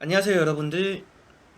안녕하세요 여러분들,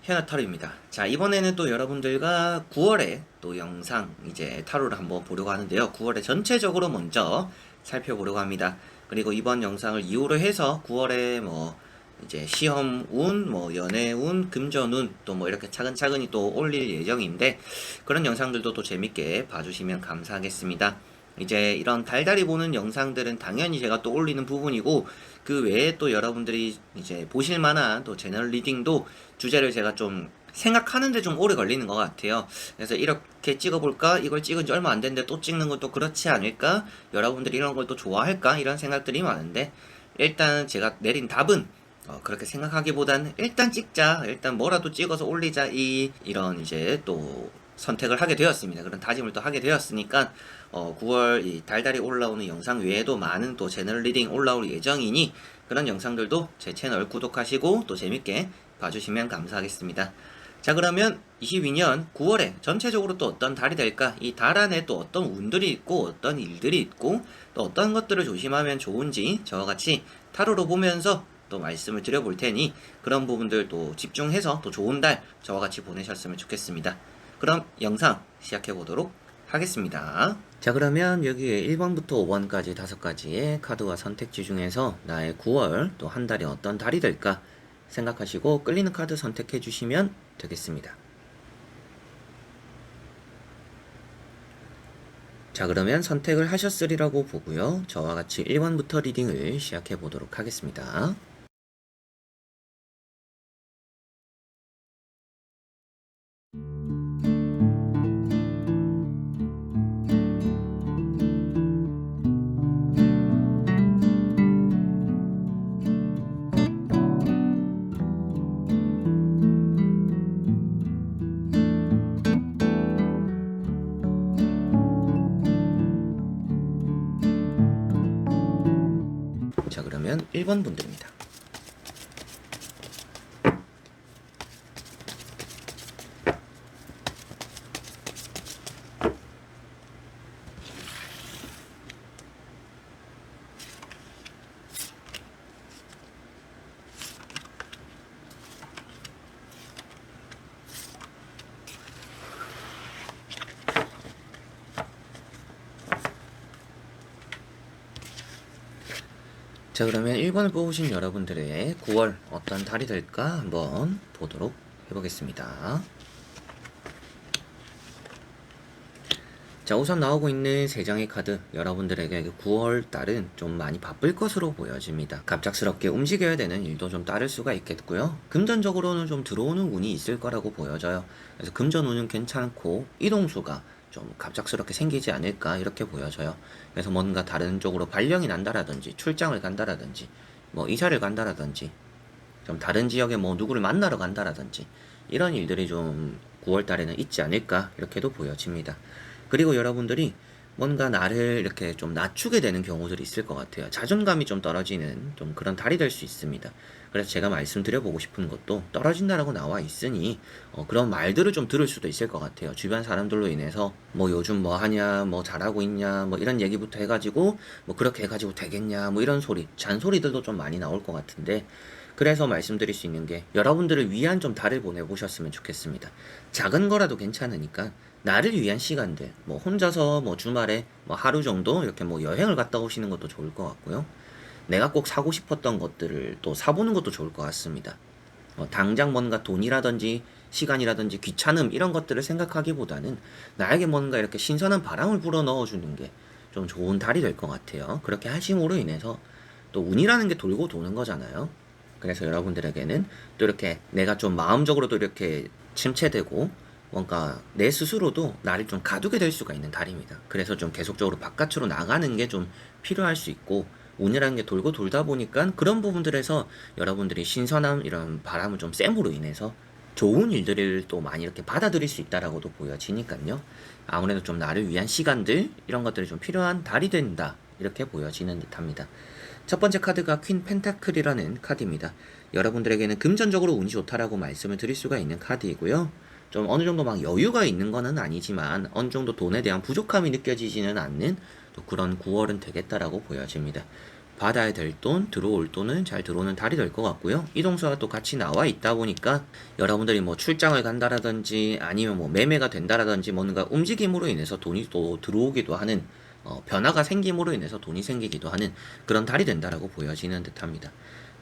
현아타로입니다. 자, 이번에는 또 여러분들과 9월에 또 영상 이제 타로를 한번 보려고 하는데요. 9월에 전체적으로 먼저 살펴보려고 합니다. 그리고 이번 영상을 이유로 해서 9월에 뭐 이제 시험 운, 뭐 연애 운, 금전 운, 또 뭐 이렇게 차근차근히 또 올릴 예정인데, 그런 영상들도 또 재밌게 봐주시면 감사하겠습니다. 이제 이런 달달이 보는 영상들은 당연히 제가 또 올리는 부분이고, 그 외에 또 여러분들이 이제 보실 만한 또 제너럴 리딩도 주제를 제가 좀 생각하는데 좀 오래 걸리는 것 같아요. 그래서 이렇게 찍어볼까? 이걸 찍은 지 얼마 안 됐는데 또 찍는 것도 그렇지 않을까? 여러분들이 이런 걸 또 좋아할까? 이런 생각들이 많은데, 일단 제가 내린 답은 그렇게 생각하기보다는 일단 찍자, 일단 뭐라도 찍어서 올리자, 이런 이제 또 선택을 하게 되었습니다. 그런 다짐을 또 하게 되었으니까 9월 이 달달이 올라오는 영상 외에도 많은 또 채널 리딩 올라올 예정이니, 그런 영상들도 제 채널 구독하시고 또 재밌게 봐주시면 감사하겠습니다. 자, 그러면 22년 9월에 전체적으로 또 어떤 달이 될까? 이 달 안에 또 어떤 운들이 있고 어떤 일들이 있고 또 어떤 것들을 조심하면 좋은지 저와 같이 타로로 보면서 또 말씀을 드려볼 테니, 그런 부분들 또 집중해서 또 좋은 달 저와 같이 보내셨으면 좋겠습니다. 그럼 영상 시작해 보도록 하겠습니다. 자, 그러면 여기에 1번부터 5번까지 5가지의 카드와 선택지 중에서 나의 9월 또 한 달이 어떤 달이 될까 생각하시고 끌리는 카드 선택해 주시면 되겠습니다. 자, 그러면 선택을 하셨으리라고 보고요. 저와 같이 1번부터 리딩을 시작해 보도록 하겠습니다. 자, 그러면 1번 분들입니다. 자, 그러면 1번을 뽑으신 여러분들의 9월 어떤 달이 될까 한번 보도록 해보겠습니다. 자, 우선 나오고 있는 3장의 카드, 여러분들에게 9월 달은 좀 많이 바쁠 것으로 보여집니다. 갑작스럽게 움직여야 되는 일도 좀 따를 수가 있겠고요. 금전적으로는 좀 들어오는 운이 있을 거라고 보여져요. 그래서 금전 운은 괜찮고 이동수가 좀 갑작스럽게 생기지 않을까 이렇게 보여져요. 그래서 뭔가 다른 쪽으로 발령이 난다라든지 출장을 간다라든지 뭐 이사를 간다라든지 좀 다른 지역에 뭐 누구를 만나러 간다라든지 이런 일들이 좀 9월 달에는 있지 않을까 이렇게도 보여집니다. 그리고 여러분들이 뭔가 나를 이렇게 좀 낮추게 되는 경우들이 있을 것 같아요. 자존감이 좀 떨어지는 좀 그런 달이 될 수 있습니다. 그래서 제가 말씀드려보고 싶은 것도 떨어진다라고 나와 있으니 그런 말들을 좀 들을 수도 있을 것 같아요. 주변 사람들로 인해서 뭐 요즘 뭐 하냐, 뭐 잘하고 있냐, 뭐 이런 얘기부터 해가지고 뭐 그렇게 해가지고 되겠냐, 뭐 이런 소리, 잔소리들도 좀 많이 나올 것 같은데, 그래서 말씀드릴 수 있는 게 여러분들을 위한 좀 달을 보내보셨으면 좋겠습니다. 작은 거라도 괜찮으니까 나를 위한 시간들, 뭐 혼자서 뭐 주말에 뭐 하루 정도 이렇게 뭐 여행을 갔다 오시는 것도 좋을 것 같고요. 내가 꼭 사고 싶었던 것들을 또 사보는 것도 좋을 것 같습니다. 당장 뭔가 돈이라든지 시간이라든지 귀찮음 이런 것들을 생각하기보다는 나에게 뭔가 이렇게 신선한 바람을 불어 넣어주는 게 좀 좋은 달이 될 것 같아요. 그렇게 하심으로 인해서 또 운이라는 게 돌고 도는 거잖아요. 그래서 여러분들에게는 또 이렇게 내가 좀 마음적으로도 이렇게 침체되고 뭔가 내 스스로도 나를 좀 가두게 될 수가 있는 달입니다. 그래서 좀 계속적으로 바깥으로 나가는 게 좀 필요할 수 있고, 운이라는 게 돌고 돌다 보니까 그런 부분들에서 여러분들이 신선함 이런 바람을 좀 쐰으로 인해서 좋은 일들을 또 많이 이렇게 받아들일 수 있다라고도 보여지니까요. 아무래도 좀 나를 위한 시간들 이런 것들이 좀 필요한 달이 된다 이렇게 보여지는 듯합니다. 첫 번째 카드가 퀸 펜타클이라는 카드입니다. 여러분들에게는 금전적으로 운이 좋다라고 말씀을 드릴 수가 있는 카드이고요. 좀 어느 정도 막 여유가 있는 거는 아니지만 어느 정도 돈에 대한 부족함이 느껴지지는 않는 또 그런 9월은 되겠다라고 보여집니다. 받아야 될 돈, 들어올 돈은 잘 들어오는 달이 될 것 같고요. 이동수와 또 같이 나와 있다 보니까 여러분들이 뭐 출장을 간다라든지 아니면 뭐 매매가 된다라든지 뭔가 움직임으로 인해서 돈이 또 들어오기도 하는 변화가 생김으로 인해서 돈이 생기기도 하는 그런 달이 된다라고 보여지는 듯합니다.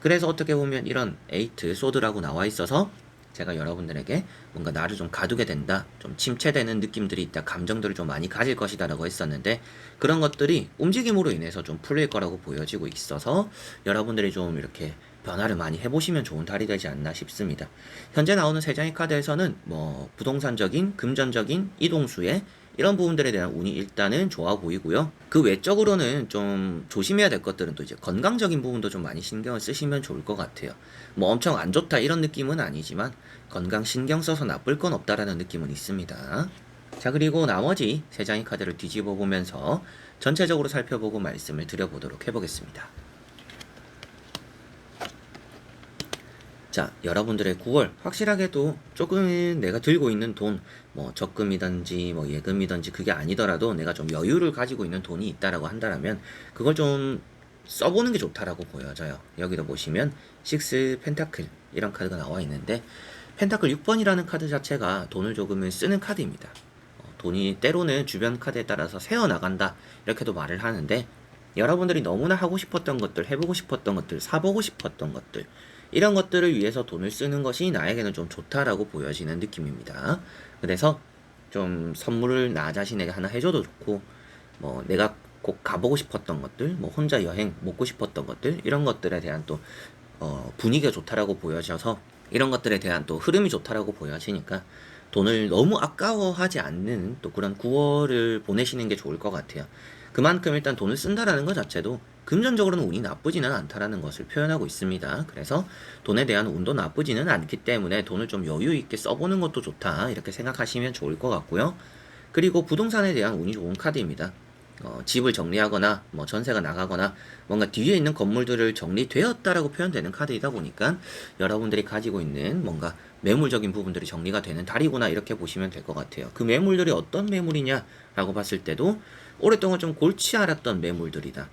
그래서 어떻게 보면 이런 에이트 소드라고 나와 있어서 제가 여러분들에게 뭔가 나를 좀 가두게 된다, 좀 침체되는 느낌들이 있다, 감정들을 좀 많이 가질 것이다 라고 했었는데 그런 것들이 움직임으로 인해서 좀 풀릴 거라고 보여지고 있어서 여러분들이 좀 이렇게 변화를 많이 해보시면 좋은 달이 되지 않나 싶습니다. 현재 나오는 세 장의 카드에서는 뭐 부동산적인, 금전적인, 이동수의 이런 부분들에 대한 운이 일단은 좋아 보이고요. 그 외적으로는 좀 조심해야 될 것들은 또 이제 건강적인 부분도 좀 많이 신경을 쓰시면 좋을 것 같아요. 뭐 엄청 안 좋다 이런 느낌은 아니지만 건강 신경 써서 나쁠 건 없다라는 느낌은 있습니다. 자, 그리고 나머지 세 장의 카드를 뒤집어 보면서 전체적으로 살펴보고 말씀을 드려보도록 해보겠습니다. 자, 여러분들의 9월 확실하게도 조금 내가 들고 있는 돈, 뭐 적금이든지 뭐 예금이든지 그게 아니더라도 내가 좀 여유를 가지고 있는 돈이 있다라고 한다면 그걸 좀 써보는 게 좋다라고 보여져요. 여기도 보시면 6 펜타클 이런 카드가 나와 있는데 펜타클 6번이라는 카드 자체가 돈을 조금은 쓰는 카드입니다. 돈이 때로는 주변 카드에 따라서 새어나간다 이렇게도 말을 하는데 여러분들이 너무나 하고 싶었던 것들, 해보고 싶었던 것들, 사보고 싶었던 것들 이런 것들을 위해서 돈을 쓰는 것이 나에게는 좀 좋다라고 보여지는 느낌입니다. 그래서 좀 선물을 나 자신에게 하나 해줘도 좋고 뭐 내가 꼭 가보고 싶었던 것들, 뭐 혼자 여행 먹고 싶었던 것들 이런 것들에 대한 또 분위기가 좋다라고 보여져서 이런 것들에 대한 또 흐름이 좋다라고 보여지니까 돈을 너무 아까워하지 않는 또 그런 9월을 보내시는 게 좋을 것 같아요. 그만큼 일단 돈을 쓴다라는 것 자체도 금전적으로는 운이 나쁘지는 않다라는 것을 표현하고 있습니다. 그래서 돈에 대한 운도 나쁘지는 않기 때문에 돈을 좀 여유 있게 써보는 것도 좋다 이렇게 생각하시면 좋을 것 같고요. 그리고 부동산에 대한 운이 좋은 카드입니다. 집을 정리하거나 뭐 전세가 나가거나 뭔가 뒤에 있는 건물들을 정리되었다라고 표현되는 카드이다 보니까 여러분들이 가지고 있는 뭔가 매물적인 부분들이 정리가 되는 달이구나 이렇게 보시면 될 것 같아요. 그 매물들이 어떤 매물이냐라고 봤을 때도 오랫동안 좀 골치 앓았던 매물들이다.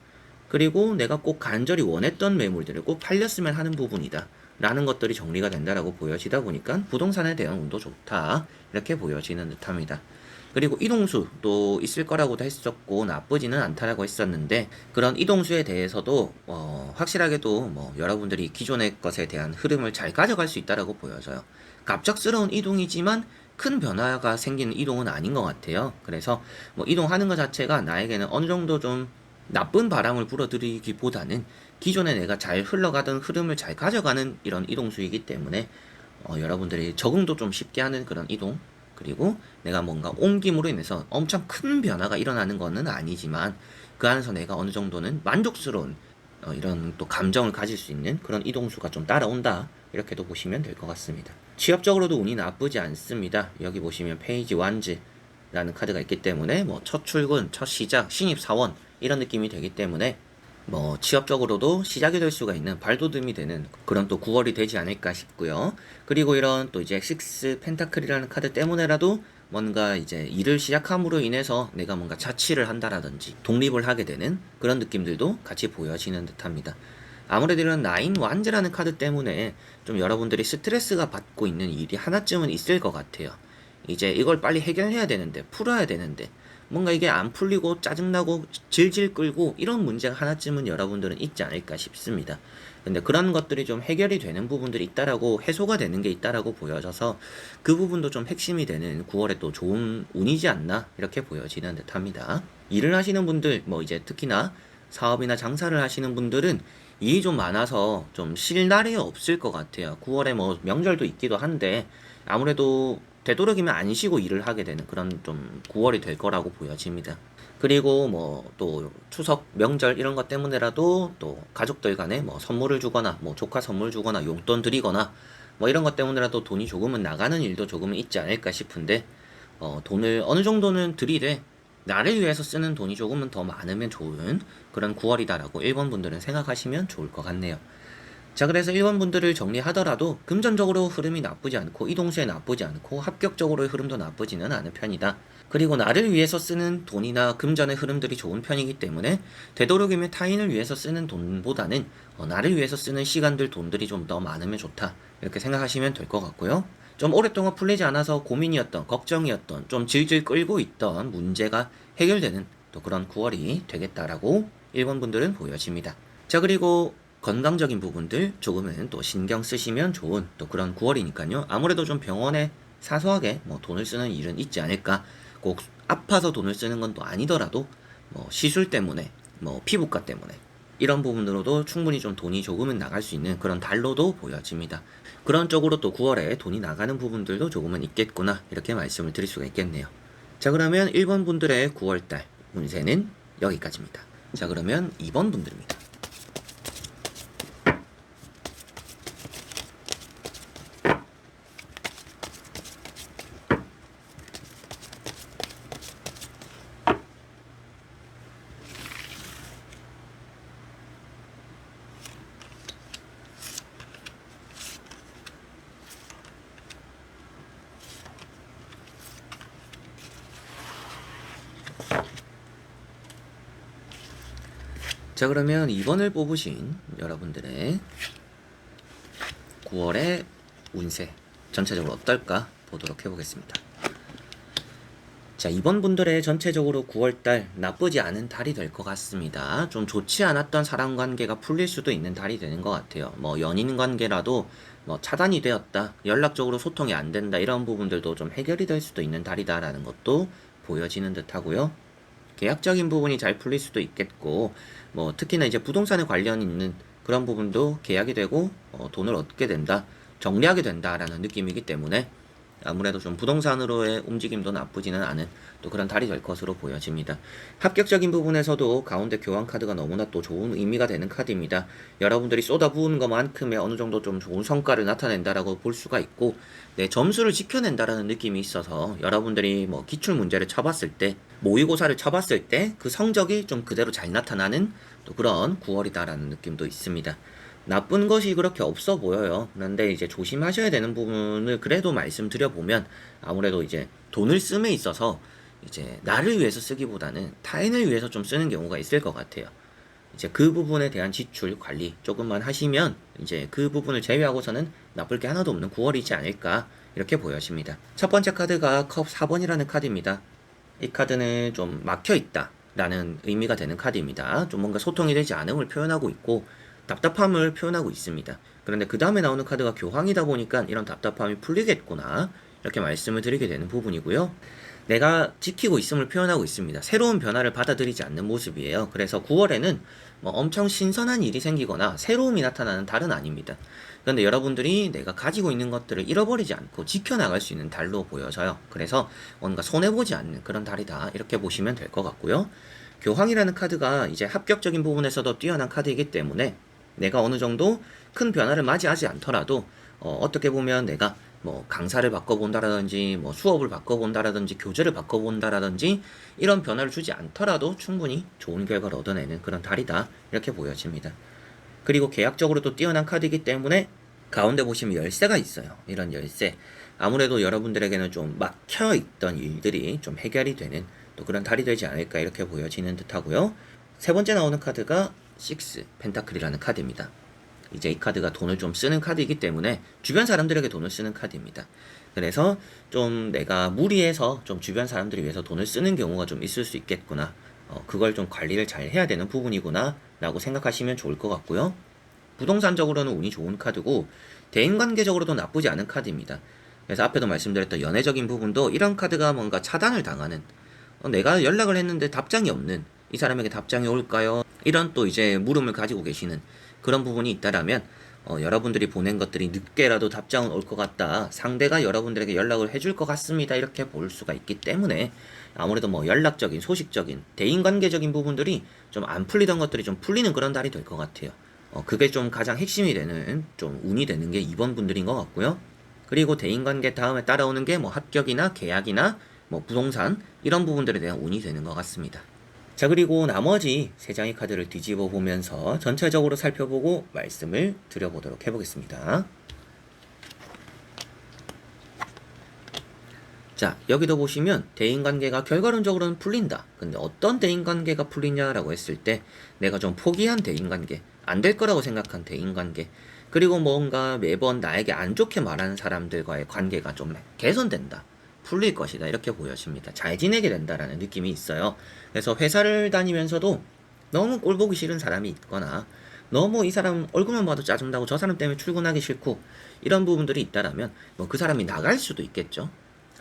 그리고 내가 꼭 간절히 원했던 매물들을 꼭 팔렸으면 하는 부분이다. 라는 것들이 정리가 된다라고 보여지다 보니까 부동산에 대한 운도 좋다. 이렇게 보여지는 듯합니다. 그리고 이동수도 있을 거라고도 했었고 나쁘지는 않다라고 했었는데 그런 이동수에 대해서도 확실하게도 뭐 여러분들이 기존의 것에 대한 흐름을 잘 가져갈 수 있다라고 보여져요. 갑작스러운 이동이지만 큰 변화가 생기는 이동은 아닌 것 같아요. 그래서 뭐 이동하는 것 자체가 나에게는 어느 정도 좀 나쁜 바람을 불어들이기보다는 기존에 내가 잘 흘러가던 흐름을 잘 가져가는 이런 이동수이기 때문에 여러분들이 적응도 좀 쉽게 하는 그런 이동 그리고 내가 뭔가 옮김으로 인해서 엄청 큰 변화가 일어나는 것은 아니지만 그 안에서 내가 어느 정도는 만족스러운 이런 또 감정을 가질 수 있는 그런 이동수가 좀 따라온다 이렇게도 보시면 될 것 같습니다. 취업적으로도 운이 나쁘지 않습니다. 여기 보시면 페이지 완즈라는 카드가 있기 때문에 뭐 첫 출근, 첫 시작, 신입 사원 이런 느낌이 되기 때문에 뭐 취업적으로도 시작이 될 수가 있는 발돋움이 되는 그런 또 9월이 되지 않을까 싶고요. 그리고 이런 또 이제 6 펜타클이라는 카드 때문에라도 뭔가 이제 일을 시작함으로 인해서 내가 뭔가 자취를 한다라든지 독립을 하게 되는 그런 느낌들도 같이 보여지는 듯합니다. 아무래도 이런 9 완즈라는 카드 때문에 좀 여러분들이 스트레스가 받고 있는 일이 하나쯤은 있을 것 같아요. 이제 이걸 빨리 해결해야 되는데 풀어야 되는데 뭔가 이게 안 풀리고 짜증나고 질질 끌고 이런 문제가 하나쯤은 여러분들은 있지 않을까 싶습니다. 근데 그런 것들이 좀 해결이 되는 부분들이 있다라고 해소가 되는 게 있다라고 보여져서 그 부분도 좀 핵심이 되는 9월에 또 좋은 운이지 않나 이렇게 보여지는 듯합니다. 일을 하시는 분들 뭐 이제 특히나 사업이나 장사를 하시는 분들은 일이 좀 많아서 좀 쉴 날이 없을 것 같아요. 9월에 뭐 명절도 있기도 한데 아무래도 되도록이면 안 쉬고 일을 하게 되는 그런 좀 9월이 될 거라고 보여집니다. 그리고 뭐 또 추석 명절 이런 것 때문에라도 또 가족들 간에 뭐 선물을 주거나 뭐 조카 선물 주거나 용돈 드리거나 뭐 이런 것 때문에라도 돈이 조금은 나가는 일도 조금은 있지 않을까 싶은데 돈을 어느 정도는 들이되 나를 위해서 쓰는 돈이 조금은 더 많으면 좋은 그런 9월이다라고 일본 분들은 생각하시면 좋을 것 같네요. 자, 그래서 1번 분들을 정리하더라도 금전적으로 흐름이 나쁘지 않고 이동수에 나쁘지 않고 합격적으로의 흐름도 나쁘지는 않은 편이다. 그리고 나를 위해서 쓰는 돈이나 금전의 흐름들이 좋은 편이기 때문에 되도록이면 타인을 위해서 쓰는 돈보다는 나를 위해서 쓰는 시간들, 돈들이 좀 더 많으면 좋다. 이렇게 생각하시면 될 것 같고요. 좀 오랫동안 풀리지 않아서 고민이었던, 걱정이었던, 좀 질질 끌고 있던 문제가 해결되는 또 그런 9월이 되겠다라고 1번 분들은 보여집니다. 자, 그리고 건강적인 부분들 조금은 또 신경 쓰시면 좋은 또 그런 9월이니까요. 아무래도 좀 병원에 사소하게 뭐 돈을 쓰는 일은 있지 않을까. 꼭 아파서 돈을 쓰는 건 또 아니더라도 뭐 시술 때문에 뭐 피부과 때문에 이런 부분으로도 충분히 좀 돈이 조금은 나갈 수 있는 그런 달로도 보여집니다. 그런 쪽으로 또 9월에 돈이 나가는 부분들도 조금은 있겠구나 이렇게 말씀을 드릴 수가 있겠네요. 자, 그러면 1번 분들의 9월달 운세는 여기까지입니다. 자, 그러면 2번 분들입니다. 자, 그러면 2번을 뽑으신 여러분들의 9월의 운세 전체적으로 어떨까 보도록 해보겠습니다. 자, 2번 분들의 전체적으로 9월달 나쁘지 않은 달이 될 것 같습니다. 좀 좋지 않았던 사람관계가 풀릴 수도 있는 달이 되는 것 같아요. 뭐 연인관계라도 뭐 차단이 되었다, 연락적으로 소통이 안 된다 이런 부분들도 좀 해결이 될 수도 있는 달이다라는 것도 보여지는 듯 하고요. 계약적인 부분이 잘 풀릴 수도 있겠고, 뭐 특히나 이제 부동산에 관련 있는 그런 부분도 계약이 되고 돈을 얻게 된다, 정리하게 된다라는 느낌이기 때문에 아무래도 좀 부동산으로의 움직임도 나쁘지는 않은 또 그런 달이 될 것으로 보여집니다. 합격적인 부분에서도 가운데 교환 카드가 너무나 또 좋은 의미가 되는 카드입니다. 여러분들이 쏟아부은 것만큼의 어느 정도 좀 좋은 성과를 나타낸다라고 볼 수가 있고, 내 점수를 지켜낸다라는 느낌이 있어서 여러분들이 뭐 기출 문제를 쳐봤을 때, 모의고사를 쳐봤을 때 그 성적이 좀 그대로 잘 나타나는 또 그런 9월이다라는 느낌도 있습니다. 나쁜 것이 그렇게 없어 보여요. 그런데 이제 조심하셔야 되는 부분을 그래도 말씀드려보면, 아무래도 이제 돈을 씀에 있어서 이제 나를 위해서 쓰기보다는 타인을 위해서 좀 쓰는 경우가 있을 것 같아요. 이제 그 부분에 대한 지출 관리 조금만 하시면 이제 그 부분을 제외하고서는 나쁠 게 하나도 없는 9월이지 않을까 이렇게 보여집니다. 첫 번째 카드가 컵 4번이라는 카드입니다. 이 카드는 좀 막혀있다 라는 의미가 되는 카드입니다. 좀 뭔가 소통이 되지 않음을 표현하고 있고 답답함을 표현하고 있습니다. 그런데 그 다음에 나오는 카드가 교황이다 보니까 이런 답답함이 풀리겠구나 이렇게 말씀을 드리게 되는 부분이고요. 내가 지키고 있음을 표현하고 있습니다. 새로운 변화를 받아들이지 않는 모습이에요. 그래서 9월에는 뭐 엄청 신선한 일이 생기거나 새로움이 나타나는 달은 아닙니다. 그런데 여러분들이 내가 가지고 있는 것들을 잃어버리지 않고 지켜나갈 수 있는 달로 보여져요. 그래서 뭔가 손해보지 않는 그런 달이다 이렇게 보시면 될 것 같고요. 교황이라는 카드가 이제 합격적인 부분에서도 뛰어난 카드이기 때문에 내가 어느 정도 큰 변화를 맞이하지 않더라도 어떻게 보면 내가 뭐 강사를 바꿔본다라든지 뭐 수업을 바꿔본다라든지 교재를 바꿔본다라든지 이런 변화를 주지 않더라도 충분히 좋은 결과를 얻어내는 그런 달이다 이렇게 보여집니다. 그리고 계약적으로도 뛰어난 카드이기 때문에 가운데 보시면 열쇠가 있어요. 이런 열쇠 아무래도 여러분들에게는 좀 막혀있던 일들이 좀 해결이 되는 또 그런 달이 되지 않을까 이렇게 보여지는 듯 하고요. 세 번째 나오는 카드가 6 펜타클이라는 카드입니다. 이제 이 카드가 돈을 좀 쓰는 카드이기 때문에 주변 사람들에게 돈을 쓰는 카드입니다. 그래서 좀 내가 무리해서 좀 주변 사람들을 위해서 돈을 쓰는 경우가 좀 있을 수 있겠구나. 그걸 좀 관리를 잘 해야 되는 부분이구나 라고 생각하시면 좋을 것 같고요. 부동산적으로는 운이 좋은 카드고 대인관계적으로도 나쁘지 않은 카드입니다. 그래서 앞에도 말씀드렸던 연애적인 부분도 이런 카드가 뭔가 차단을 당하는, 내가 연락을 했는데 답장이 없는, 이 사람에게 답장이 올까요? 이런 또 이제 물음을 가지고 계시는 그런 부분이 있다라면 여러분들이 보낸 것들이 늦게라도 답장은 올 것 같다, 상대가 여러분들에게 연락을 해줄 것 같습니다 이렇게 볼 수가 있기 때문에 아무래도 뭐 연락적인 소식적인 대인관계적인 부분들이 좀 안 풀리던 것들이 좀 풀리는 그런 달이 될 것 같아요. 그게 좀 가장 핵심이 되는 좀 운이 되는 게 2번 분들인 것 같고요. 그리고 대인관계 다음에 따라오는 게 뭐 합격이나 계약이나 뭐 부동산 이런 부분들에 대한 운이 되는 것 같습니다. 자, 그리고 나머지 3장의 카드를 뒤집어 보면서 전체적으로 살펴보고 말씀을 드려보도록 해보겠습니다. 자, 여기도 보시면 대인관계가 결과론적으로는 풀린다. 근데 어떤 대인관계가 풀리냐라고 했을 때 내가 좀 포기한 대인관계, 안 될 거라고 생각한 대인관계, 그리고 뭔가 매번 나에게 안 좋게 말하는 사람들과의 관계가 좀 개선된다. 풀릴 것이다. 이렇게 보여집니다. 잘 지내게 된다라는 느낌이 있어요. 그래서 회사를 다니면서도 너무 꼴 보기 싫은 사람이 있거나 너무 이 사람 얼굴만 봐도 짜증나고 저 사람 때문에 출근하기 싫고 이런 부분들이 있다라면 뭐 그 사람이 나갈 수도 있겠죠.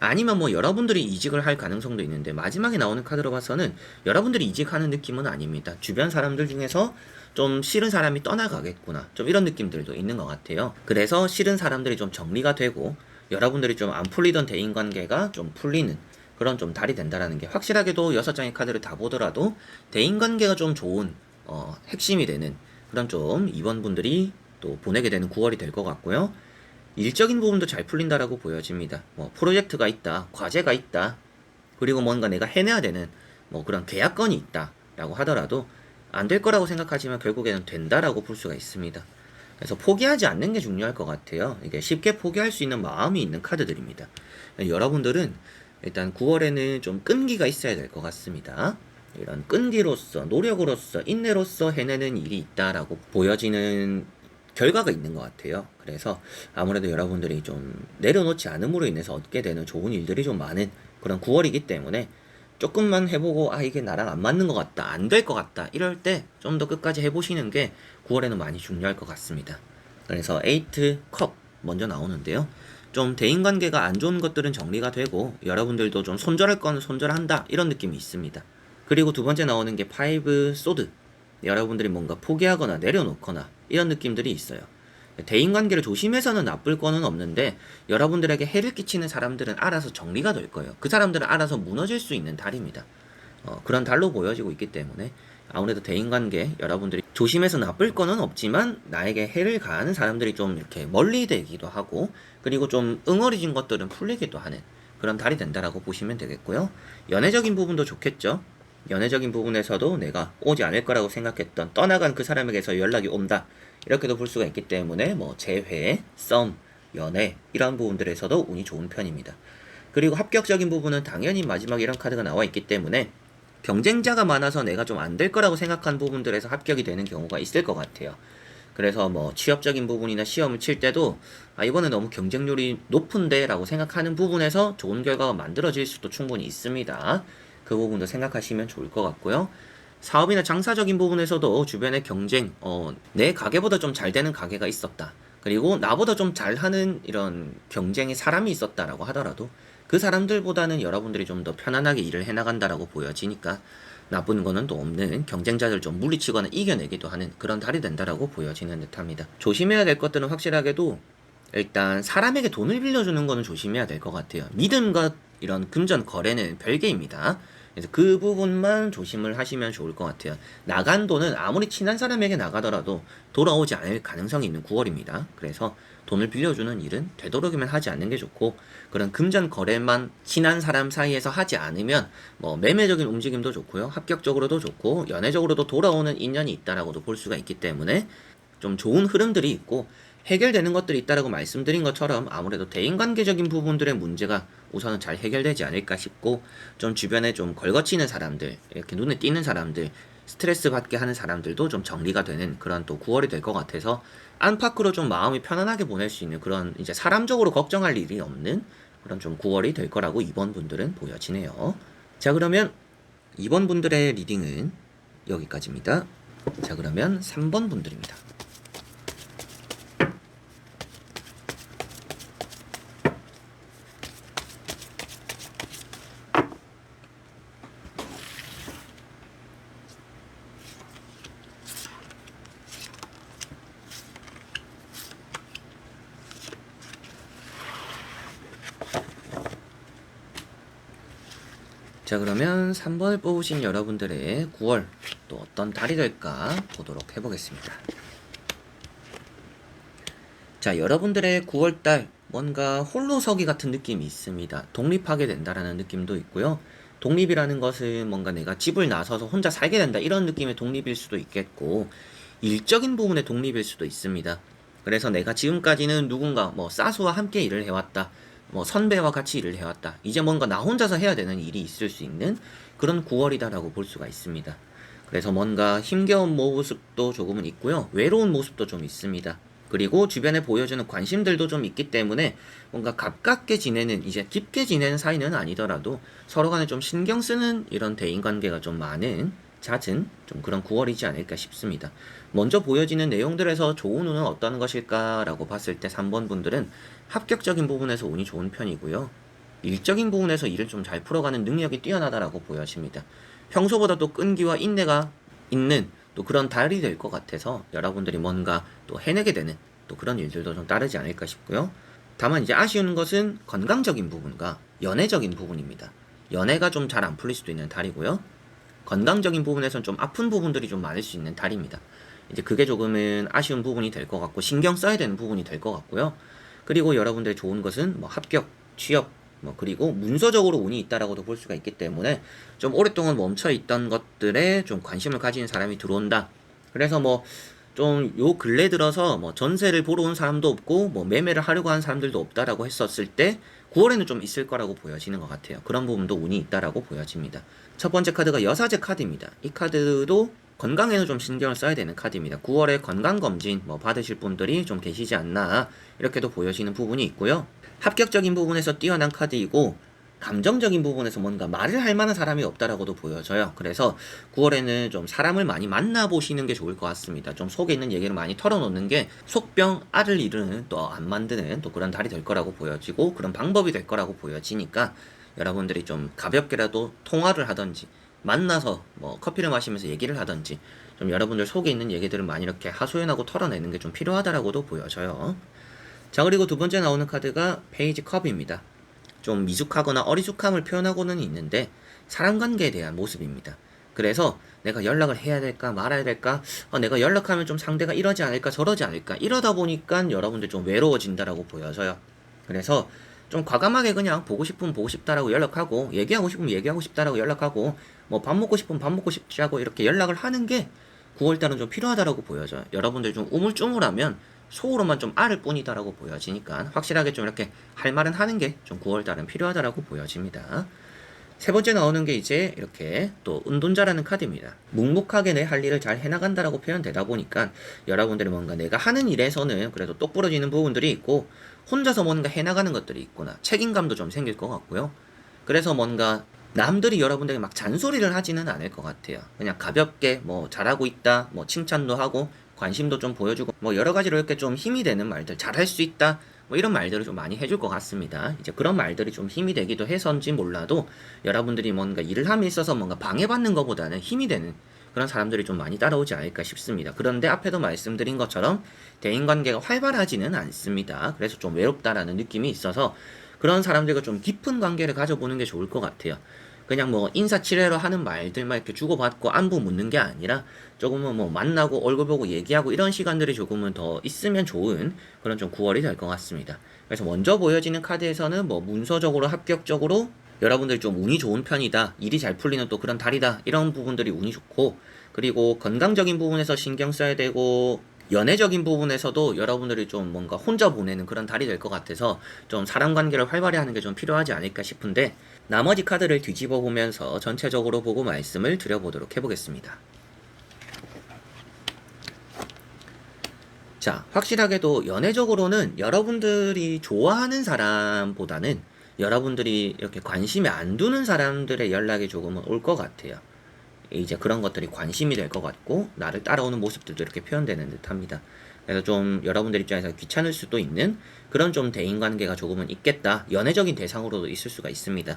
아니면 뭐 여러분들이 이직을 할 가능성도 있는데 마지막에 나오는 카드로 봐서는 여러분들이 이직하는 느낌은 아닙니다. 주변 사람들 중에서 좀 싫은 사람이 떠나가겠구나. 좀 이런 느낌들도 있는 것 같아요. 그래서 싫은 사람들이 좀 정리가 되고 여러분들이 좀 안 풀리던 대인관계가 좀 풀리는 그런 좀 달이 된다라는 게 확실하게도 6장의 카드를 다 보더라도 대인관계가 좀 좋은 핵심이 되는 그런 좀 이번 분들이 또 보내게 되는 9월이 될 것 같고요. 일적인 부분도 잘 풀린다라고 보여집니다. 뭐 프로젝트가 있다, 과제가 있다, 그리고 뭔가 내가 해내야 되는 뭐 그런 계약건이 있다라고 하더라도 안 될 거라고 생각하지만 결국에는 된다라고 볼 수가 있습니다. 그래서 포기하지 않는 게 중요할 것 같아요. 이게 쉽게 포기할 수 있는 마음이 있는 카드들입니다. 여러분들은 일단 9월에는 좀 끈기가 있어야 될 것 같습니다. 이런 끈기로서, 노력으로서, 인내로서 해내는 일이 있다라고 보여지는 결과가 있는 것 같아요. 그래서 아무래도 여러분들이 좀 내려놓지 않음으로 인해서 얻게 되는 좋은 일들이 좀 많은 그런 9월이기 때문에 조금만 해보고 이게 나랑 안 맞는 것 같다, 안 될 것 같다 이럴 때 좀 더 끝까지 해보시는 게 9월에는 많이 중요할 것 같습니다. 그래서 8컵 먼저 나오는데요. 좀 대인관계가 안 좋은 것들은 정리가 되고 여러분들도 좀 손절할 건 손절한다 이런 느낌이 있습니다. 그리고 두 번째 나오는 게 5 소드. 여러분들이 뭔가 포기하거나 내려놓거나 이런 느낌들이 있어요. 대인관계를 조심해서는 나쁠 거는 없는데 여러분들에게 해를 끼치는 사람들은 알아서 정리가 될 거예요. 그 사람들은 알아서 무너질 수 있는 달입니다. 그런 달로 보여지고 있기 때문에 아무래도 대인관계 여러분들이 조심해서 나쁠 거는 없지만 나에게 해를 가하는 사람들이 좀 이렇게 멀리 되기도 하고 그리고 좀 응어리진 것들은 풀리기도 하는 그런 달이 된다라고 보시면 되겠고요. 연애적인 부분도 좋겠죠. 연애적인 부분에서도 내가 오지 않을 거라고 생각했던 떠나간 그 사람에게서 연락이 온다. 이렇게도 볼 수가 있기 때문에 뭐 재회, 썸, 연애 이런 부분들에서도 운이 좋은 편입니다. 그리고 합격적인 부분은 당연히 마지막에 이런 카드가 나와 있기 때문에 경쟁자가 많아서 내가 좀 안 될 거라고 생각한 부분들에서 합격이 되는 경우가 있을 것 같아요. 그래서 뭐 취업적인 부분이나 시험을 칠 때도 이번에 너무 경쟁률이 높은데 라고 생각하는 부분에서 좋은 결과가 만들어질 수도 충분히 있습니다. 그 부분도 생각하시면 좋을 것 같고요. 사업이나 장사적인 부분에서도 주변의 경쟁, 내 가게보다 좀 잘 되는 가게가 있었다. 그리고 나보다 좀 잘하는 이런 경쟁의 사람이 있었다라고 하더라도 그 사람들보다는 여러분들이 좀 더 편안하게 일을 해나간다라고 보여지니까 나쁜 거는 또 없는 경쟁자들 좀 물리치거나 이겨내기도 하는 그런 달이 된다라고 보여지는 듯합니다. 조심해야 될 것들은 확실하게도 일단 사람에게 돈을 빌려주는 거는 조심해야 될 것 같아요. 믿음과 이런 금전 거래는 별개입니다. 그래서 그 부분만 조심을 하시면 좋을 것 같아요. 나간 돈은 아무리 친한 사람에게 나가더라도 돌아오지 않을 가능성이 있는 9월입니다. 그래서 돈을 빌려주는 일은 되도록이면 하지 않는 게 좋고 그런 금전 거래만 친한 사람 사이에서 하지 않으면 뭐 매매적인 움직임도 좋고요. 합격적으로도 좋고 연애적으로도 돌아오는 인연이 있다라고도 볼 수가 있기 때문에 좀 좋은 흐름들이 있고 해결되는 것들이 있다라고 말씀드린 것처럼 아무래도 대인관계적인 부분들의 문제가 우선은 잘 해결되지 않을까 싶고 좀 주변에 좀 걸거치는 사람들 이렇게 눈에 띄는 사람들 스트레스 받게 하는 사람들도 좀 정리가 되는 그런 또 9월이 될 것 같아서 안팎으로 좀 마음이 편안하게 보낼 수 있는 그런 이제 사람적으로 걱정할 일이 없는 그런 좀 9월이 될 거라고 2번 분들은 보여지네요. 자, 그러면 2번 분들의 리딩은 여기까지입니다. 자, 그러면 3번 분들입니다. 자, 그러면 3번을 뽑으신 여러분들의 9월 또 어떤 달이 될까 보도록 해보겠습니다. 자, 여러분들의 9월달 뭔가 홀로서기 같은 느낌이 있습니다. 독립하게 된다라는 느낌도 있고요. 독립이라는 것은 뭔가 내가 집을 나서서 혼자 살게 된다 이런 느낌의 독립일 수도 있겠고, 일적인 부분의 독립일 수도 있습니다. 그래서 내가 지금까지는 누군가 뭐 사수와 함께 일을 해왔다, 뭐 선배와 같이 일을 해왔다, 이제 뭔가 나 혼자서 해야 되는 일이 있을 수 있는 그런 9월이다라고 볼 수가 있습니다. 그래서 뭔가 힘겨운 모습도 조금은 있고요, 외로운 모습도 좀 있습니다. 그리고 주변에 보여주는 관심들도 좀 있기 때문에 뭔가 가깝게 지내는, 이제 깊게 지내는 사이는 아니더라도 서로 간에 좀 신경 쓰는 이런 대인관계가 좀 많은, 잦은 좀 그런 9월이지 않을까 싶습니다. 먼저 보여지는 내용들에서 좋은 운은 어떤 것일까라고 봤을 때 3번 분들은 합격적인 부분에서 운이 좋은 편이고요, 일적인 부분에서 일을 좀 잘 풀어가는 능력이 뛰어나다라고 보여집니다. 평소보다 또 끈기와 인내가 있는 또 그런 달이 될 것 같아서 여러분들이 뭔가 또 해내게 되는 또 그런 일들도 좀 따르지 않을까 싶고요. 다만 이제 아쉬운 것은 건강적인 부분과 연애적인 부분입니다. 연애가 좀 잘 안 풀릴 수도 있는 달이고요, 건강적인 부분에선 좀 아픈 부분들이 좀 많을 수 있는 달입니다. 이제 그게 조금은 아쉬운 부분이 될 것 같고 신경 써야 되는 부분이 될 것 같고요. 그리고 여러분들의 좋은 것은 뭐 합격, 취업, 뭐 그리고 문서적으로 운이 있다라고도 볼 수가 있기 때문에 좀 오랫동안 멈춰 있던 것들에 좀 관심을 가지는 사람이 들어온다. 그래서 뭐 좀 요 근래 들어서 뭐 전세를 보러 온 사람도 없고 뭐 매매를 하려고 하는 사람들도 없다라고 했었을 때 9월에는 좀 있을 거라고 보여지는 것 같아요. 그런 부분도 운이 있다라고 보여집니다. 첫 번째 카드가 여사제 카드입니다. 이 카드도 건강에는 좀 신경을 써야 되는 카드입니다. 9월에 건강검진 뭐 받으실 분들이 좀 계시지 않나 이렇게도 보여지는 부분이 있고요. 합격적인 부분에서 뛰어난 카드이고, 감정적인 부분에서 뭔가 말을 할 만한 사람이 없다라고도 보여져요. 그래서 9월에는 좀 사람을 많이 만나보시는 게 좋을 것 같습니다. 좀 속에 있는 얘기를 많이 털어놓는 게 속병 알을 이루는 또 안 만드는 또 그런 달이 될 거라고 보여지고, 그런 방법이 될 거라고 보여지니까 여러분들이 좀 가볍게라도 통화를 하던지 만나서 뭐 커피를 마시면서 얘기를 하던지 좀 여러분들 속에 있는 얘기들을 많이 이렇게 하소연하고 털어내는 게 좀 필요하다라고도 보여져요. 자, 그리고 두 번째 나오는 카드가 페이지 컵입니다. 좀 미숙하거나 어리숙함을 표현하고는 있는데 사람 관계에 대한 모습입니다. 그래서 내가 연락을 해야 될까 말아야 될까, 내가 연락하면 좀 상대가 이러지 않을까 저러지 않을까, 이러다 보니까 여러분들 좀 외로워진다라고 보여져요. 그래서 좀 과감하게 그냥 보고 싶으면 보고 싶다라고 연락하고, 얘기하고 싶으면 얘기하고 싶다라고 연락하고, 뭐 밥 먹고 싶으면 밥 먹고 싶자고 이렇게 연락을 하는 게 9월달은 좀 필요하다라고 보여져요. 여러분들 좀 우물쭈물하면 속으로만 좀 앓을 뿐이다라고 보여지니까 확실하게 좀 이렇게 할 말은 하는 게 좀 9월달은 필요하다라고 보여집니다. 세 번째 나오는 게 이제 이렇게 또 은돈자라는 카드입니다. 묵묵하게 내 할 일을 잘 해나간다라고 표현되다 보니까 여러분들이 뭔가 내가 하는 일에서는 그래도 똑부러지는 부분들이 있고, 혼자서 뭔가 해나가는 것들이 있구나, 책임감도 좀 생길 것 같고요. 그래서 뭔가 남들이 여러분들에게 막 잔소리를 하지는 않을 것 같아요. 그냥 가볍게 뭐 잘하고 있다, 뭐 칭찬도 하고 관심도 좀 보여주고 뭐 여러 가지로 이렇게 좀 힘이 되는 말들, 잘할 수 있다 뭐 이런 말들을 좀 많이 해줄 것 같습니다. 이제 그런 말들이 좀 힘이 되기도 해서인지 몰라도 여러분들이 뭔가 일을 함에 있어서 뭔가 방해받는 것보다는 힘이 되는 그런 사람들이 좀 많이 따라오지 않을까 싶습니다. 그런데 앞에도 말씀드린 것처럼 대인관계가 활발하지는 않습니다. 그래서 좀 외롭다라는 느낌이 있어서 그런 사람들과 좀 깊은 관계를 가져보는 게 좋을 것 같아요. 그냥 뭐 인사치레로 하는 말들만 이렇게 주고받고 안부 묻는 게 아니라 조금은 뭐 만나고 얼굴 보고 얘기하고 이런 시간들이 조금은 더 있으면 좋은 그런 좀 9월이 될 것 같습니다. 그래서 먼저 보여지는 카드에서는 뭐 문서적으로 합격적으로 여러분들이 좀 운이 좋은 편이다, 일이 잘 풀리는 또 그런 달이다, 이런 부분들이 운이 좋고, 그리고 건강적인 부분에서 신경 써야 되고, 연애적인 부분에서도 여러분들이 좀 뭔가 혼자 보내는 그런 달이 될 것 같아서 좀 사람 관계를 활발히 하는 게 좀 필요하지 않을까 싶은데, 나머지 카드를 뒤집어 보면서 전체적으로 보고 말씀을 드려보도록 해보겠습니다. 자, 확실하게도 연애적으로는 여러분들이 좋아하는 사람보다는 여러분들이 이렇게 관심이 안 두는 사람들의 연락이 조금은 올 것 같아요. 이제 그런 것들이 관심이 될 것 같고 나를 따라오는 모습들도 이렇게 표현되는 듯 합니다. 그래서 좀 여러분들 입장에서 귀찮을 수도 있는 그런 좀 대인관계가 조금은 있겠다. 연애적인 대상으로도 있을 수가 있습니다.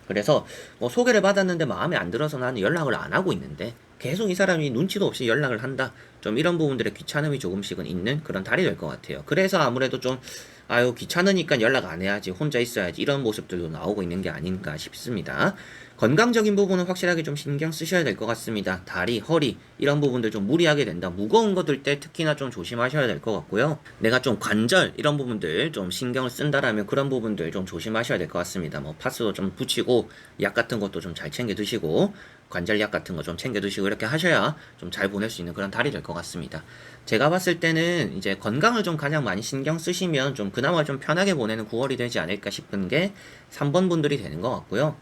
그래서 뭐 소개를 받았는데 마음에 안 들어서 나는 연락을 안 하고 있는데 계속 이 사람이 눈치도 없이 연락을 한다. 좀 이런 부분들의 귀찮음이 조금씩은 있는 그런 달이 될 것 같아요. 그래서 아무래도 좀 아유 귀찮으니까 연락 안 해야지 혼자 있어야지 이런 모습들도 나오고 있는 게 아닌가 싶습니다. 건강적인 부분은 확실하게 좀 신경 쓰셔야 될 것 같습니다. 다리, 허리 이런 부분들 좀 무리하게 된다. 무거운 거 들 때 특히나 좀 조심하셔야 될 것 같고요. 내가 좀 관절 이런 부분들 좀 신경을 쓴다라면 그런 부분들 좀 조심하셔야 될 것 같습니다. 뭐 파스도 좀 붙이고 약 같은 것도 좀 잘 챙겨 드시고 관절약 같은 거 좀 챙겨 드시고 이렇게 하셔야 좀 잘 보낼 수 있는 그런 달이 될 것 같습니다. 제가 봤을 때는 이제 건강을 좀 가장 많이 신경 쓰시면 좀 그나마 좀 편하게 보내는 9월이 되지 않을까 싶은 게 3번 분들이 되는 것 같고요.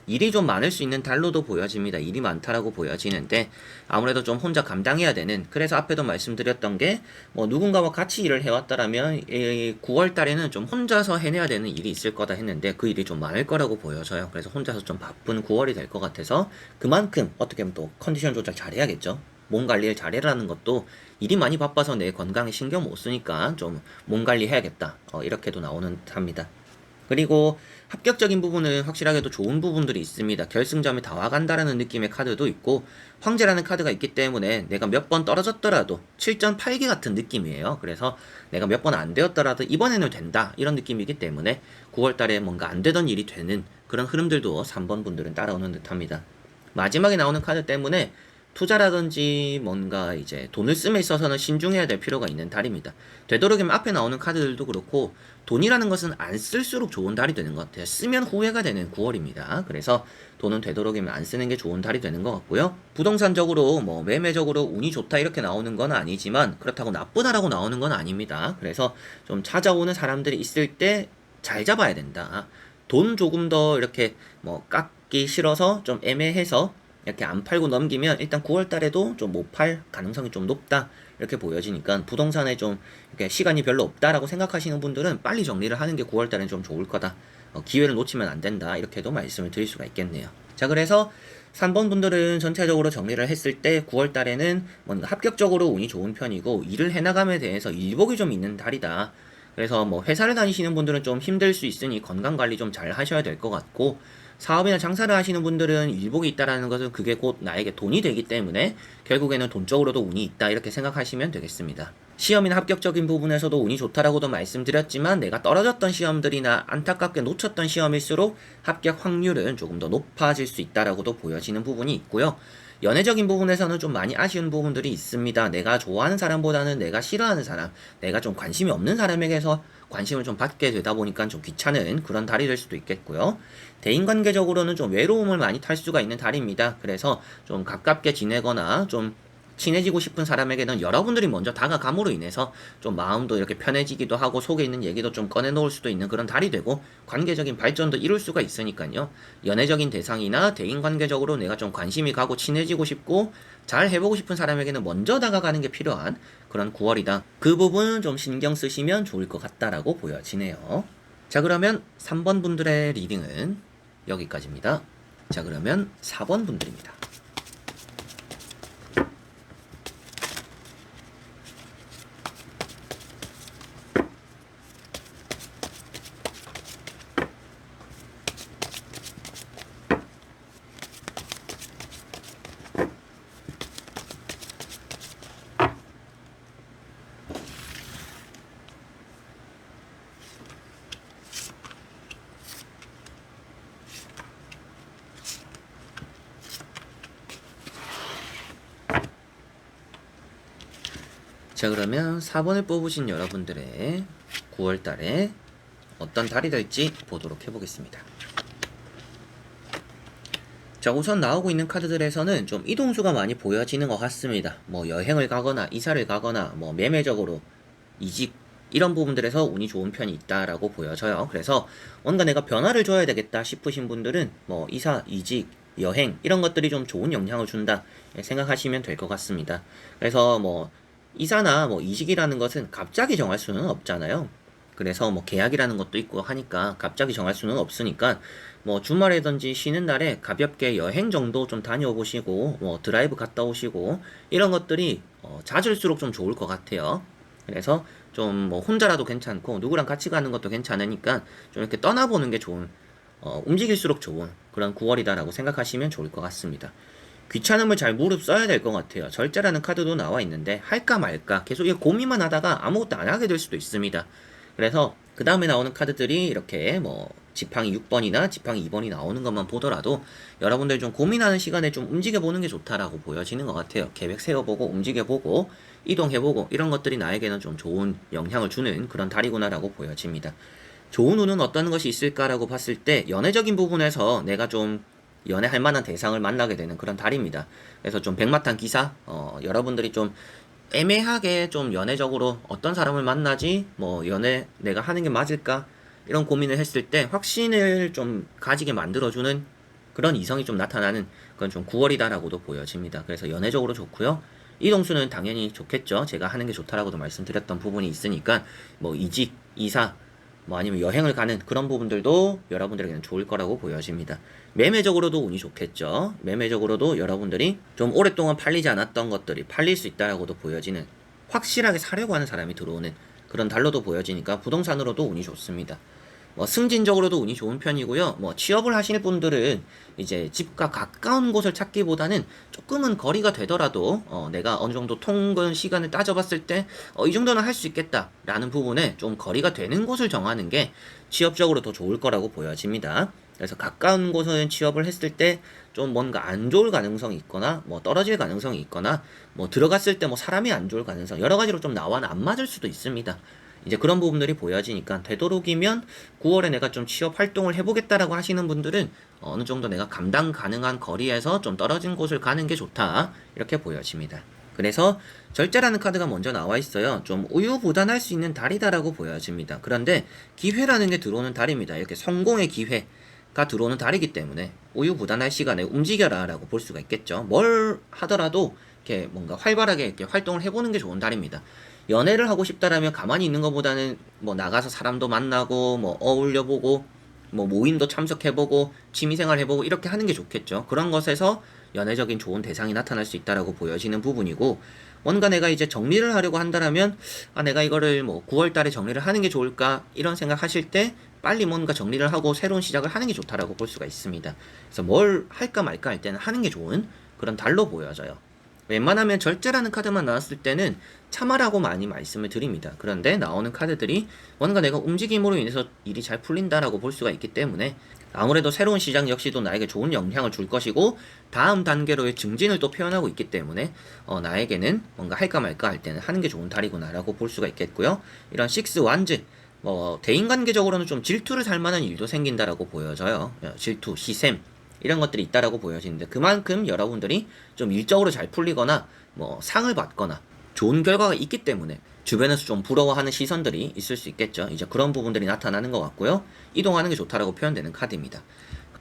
일이 좀 많을 수 있는 달로도 보여집니다. 일이 많다라고 보여지는데 아무래도 좀 혼자 감당해야 되는, 그래서 앞에도 말씀드렸던 게 뭐 누군가와 같이 일을 해왔다라면 9월 달에는 좀 혼자서 해내야 되는 일이 있을 거다 했는데 그 일이 좀 많을 거라고 보여져요. 그래서 혼자서 좀 바쁜 9월이 될 것 같아서 그만큼 어떻게 하면 또 컨디션 조절 잘해야겠죠. 몸 관리를 잘해라는 것도 일이 많이 바빠서 내 건강에 신경 못 쓰니까 좀 몸 관리해야겠다. 이렇게도 나오는 듯합니다. 그리고 합격적인 부분은 확실하게도 좋은 부분들이 있습니다. 결승점에 다 와간다라는 느낌의 카드도 있고 황제라는 카드가 있기 때문에 내가 몇 번 떨어졌더라도 7.8기 같은 느낌이에요. 그래서 내가 몇 번 안 되었더라도 이번에는 된다 이런 느낌이기 때문에 9월달에 뭔가 안 되던 일이 되는 그런 흐름들도 3번 분들은 따라오는 듯합니다. 마지막에 나오는 카드 때문에 투자라든지 뭔가 이제 돈을 씀에 있어서는 신중해야 될 필요가 있는 달입니다. 되도록이면 앞에 나오는 카드들도 그렇고 돈이라는 것은 안 쓸수록 좋은 달이 되는 것 같아요. 쓰면 후회가 되는 9월입니다. 그래서 돈은 되도록이면 안 쓰는 게 좋은 달이 되는 것 같고요. 부동산적으로 뭐 매매적으로 운이 좋다 이렇게 나오는 건 아니지만 그렇다고 나쁘다라고 나오는 건 아닙니다. 그래서 좀 찾아오는 사람들이 있을 때 잘 잡아야 된다. 돈 조금 더 이렇게 뭐 깎기 싫어서 좀 애매해서 이렇게 안 팔고 넘기면 일단 9월 달에도 좀 못 팔 가능성이 좀 높다 이렇게 보여지니까 부동산에 좀 이렇게 시간이 별로 없다라고 생각하시는 분들은 빨리 정리를 하는 게 9월 달엔 좀 좋을 거다. 기회를 놓치면 안 된다 이렇게도 말씀을 드릴 수가 있겠네요. 자, 그래서 3번 분들은 전체적으로 정리를 했을 때 9월 달에는 뭔가 합격적으로 운이 좋은 편이고 일을 해나감에 대해서 일복이 좀 있는 달이다. 그래서 뭐 회사를 다니시는 분들은 좀 힘들 수 있으니 건강관리 좀 잘 하셔야 될 것 같고, 사업이나 장사를 하시는 분들은 일복이 있다라는 것은 그게 곧 나에게 돈이 되기 때문에 결국에는 돈적으로도 운이 있다 이렇게 생각하시면 되겠습니다. 시험이나 합격적인 부분에서도 운이 좋다라고도 말씀드렸지만 내가 떨어졌던 시험들이나 안타깝게 놓쳤던 시험일수록 합격 확률은 조금 더 높아질 수 있다라고도 보여지는 부분이 있고요. 연애적인 부분에서는 좀 많이 아쉬운 부분들이 있습니다. 내가 좋아하는 사람보다는 내가 싫어하는 사람, 내가 좀 관심이 없는 사람에게서 관심을 좀 받게 되다 보니까 좀 귀찮은 그런 달이 될 수도 있겠고요. 대인관계적으로는 좀 외로움을 많이 탈 수가 있는 달입니다. 그래서 좀 가깝게 지내거나 좀 친해지고 싶은 사람에게는 여러분들이 먼저 다가감으로 인해서 좀 마음도 이렇게 편해지기도 하고 속에 있는 얘기도 좀 꺼내놓을 수도 있는 그런 달이 되고 관계적인 발전도 이룰 수가 있으니까요. 연애적인 대상이나 대인관계적으로 내가 좀 관심이 가고 친해지고 싶고 잘 해보고 싶은 사람에게는 먼저 다가가는 게 필요한 그런 9월이다. 그 부분 좀 신경 쓰시면 좋을 것 같다라고 보여지네요. 자, 그러면 3번 분들의 리딩은 여기까지입니다. 자, 그러면 4번 분들입니다. 자, 그러면 4번을 뽑으신 여러분들의 9월달에 어떤 달이 될지 보도록 해보겠습니다. 자, 우선 나오고 있는 카드들에서는 좀 이동수가 많이 보여지는 것 같습니다. 뭐 여행을 가거나 이사를 가거나 뭐 매매적으로 이직 이런 부분들에서 운이 좋은 편이 있다라고 보여져요. 그래서 뭔가 내가 변화를 줘야 되겠다 싶으신 분들은 뭐 이사, 이직, 여행 이런 것들이 좀 좋은 영향을 준다 생각하시면 될 것 같습니다. 그래서 뭐 이사나 뭐 이직이라는 것은 갑자기 정할 수는 없잖아요. 그래서 뭐 계약이라는 것도 있고 하니까 갑자기 정할 수는 없으니까 뭐 주말이든지 쉬는 날에 가볍게 여행 정도 좀 다녀보시고 뭐 드라이브 갔다 오시고 이런 것들이 잦을수록 좀 좋을 것 같아요. 그래서 좀 뭐 혼자라도 괜찮고 누구랑 같이 가는 것도 괜찮으니까 좀 이렇게 떠나보는 게 좋은, 움직일수록 좋은 그런 9월이다라고 생각하시면 좋을 것 같습니다. 귀찮음을 잘 무릅써야 될 것 같아요. 절제라는 카드도 나와 있는데 할까 말까 계속 이 고민만 하다가 아무것도 안 하게 될 수도 있습니다. 그래서 그 다음에 나오는 카드들이 이렇게 뭐 지팡이 6번이나 지팡이 2번이 나오는 것만 보더라도 여러분들 좀 고민하는 시간에 좀 움직여보는 게 좋다라고 보여지는 것 같아요. 계획 세워보고 움직여보고 이동해보고 이런 것들이 나에게는 좀 좋은 영향을 주는 그런 달이구나라고 보여집니다. 좋은 운은 어떤 것이 있을까라고 봤을 때 연애적인 부분에서 내가 좀 연애할 만한 대상을 만나게 되는 그런 달입니다. 그래서 좀 백마탄 기사, 여러분들이 좀 애매하게 좀 연애적으로 어떤 사람을 만나지, 뭐 연애 내가 하는 게 맞을까 이런 고민을 했을 때 확신을 좀 가지게 만들어주는 그런 이성이 좀 나타나는 그건 좀 9월이다라고도 보여집니다. 그래서 연애적으로 좋고요. 이동수는 당연히 좋겠죠. 제가 하는 게 좋다라고도 말씀드렸던 부분이 있으니까 뭐 이직, 이사, 뭐 아니면 여행을 가는 그런 부분들도 여러분들에게는 좋을 거라고 보여집니다. 매매적으로도 운이 좋겠죠. 매매적으로도 여러분들이 좀 오랫동안 팔리지 않았던 것들이 팔릴 수 있다라고도 보여지는, 확실하게 사려고 하는 사람이 들어오는 그런 달로도 보여지니까 부동산으로도 운이 좋습니다. 뭐 승진적으로도 운이 좋은 편이고요. 뭐 취업을 하시는 분들은 이제 집과 가까운 곳을 찾기보다는 조금은 거리가 되더라도 내가 어느 정도 통근 시간을 따져봤을 때 이 정도는 할 수 있겠다라는 부분에 좀 거리가 되는 곳을 정하는 게 취업적으로 더 좋을 거라고 보여집니다. 그래서 가까운 곳은 취업을 했을 때 좀 뭔가 안 좋을 가능성이 있거나 뭐 떨어질 가능성이 있거나 뭐 들어갔을 때 뭐 사람이 안 좋을 가능성 여러 가지로 좀 나와는 안 맞을 수도 있습니다. 이제 그런 부분들이 보여지니까 되도록이면 9월에 내가 좀 취업 활동을 해보겠다라고 하시는 분들은 어느 정도 내가 감당 가능한 거리에서 좀 떨어진 곳을 가는 게 좋다 이렇게 보여집니다. 그래서 절제라는 카드가 먼저 나와 있어요. 좀 우유부단할 수 있는 달이다라고 보여집니다. 그런데 기회라는 게 들어오는 달입니다. 이렇게 성공의 기회가 들어오는 달이기 때문에 우유부단할 시간에 움직여라 라고 볼 수가 있겠죠. 뭘 하더라도 이렇게 뭔가 활발하게 이렇게 활동을 해보는 게 좋은 달입니다. 연애를 하고 싶다라면 가만히 있는 것보다는 뭐 나가서 사람도 만나고 뭐 어울려보고 뭐 모임도 참석해보고 취미생활 해보고 이렇게 하는 게 좋겠죠. 그런 것에서 연애적인 좋은 대상이 나타날 수 있다라고 보여지는 부분이고, 뭔가 내가 이제 정리를 하려고 한다라면 내가 이거를 뭐 9월 달에 정리를 하는 게 좋을까 이런 생각 하실 때 빨리 뭔가 정리를 하고 새로운 시작을 하는 게 좋다라고 볼 수가 있습니다. 그래서 뭘 할까 말까 할 때는 하는 게 좋은 그런 달로 보여져요. 웬만하면 절제라는 카드만 나왔을 때는 참아라고 많이 말씀을 드립니다. 그런데 나오는 카드들이 뭔가 내가 움직임으로 인해서 일이 잘 풀린다라고 볼 수가 있기 때문에 아무래도 새로운 시장 역시도 나에게 좋은 영향을 줄 것이고 다음 단계로의 증진을 또 표현하고 있기 때문에 나에게는 뭔가 할까 말까 할 때는 하는 게 좋은 달이구나 라고 볼 수가 있겠고요. 이런 식스 완즈, 대인관계적으로는 좀 질투를 살 만한 일도 생긴다라고 보여져요. 질투, 희샘 이런 것들이 있다라고 보여지는데 그만큼 여러분들이 좀 일적으로 잘 풀리거나 뭐 상을 받거나 좋은 결과가 있기 때문에 주변에서 좀 부러워하는 시선들이 있을 수 있겠죠. 이제 그런 부분들이 나타나는 것 같고요. 이동하는 게 좋다라고 표현되는 카드입니다.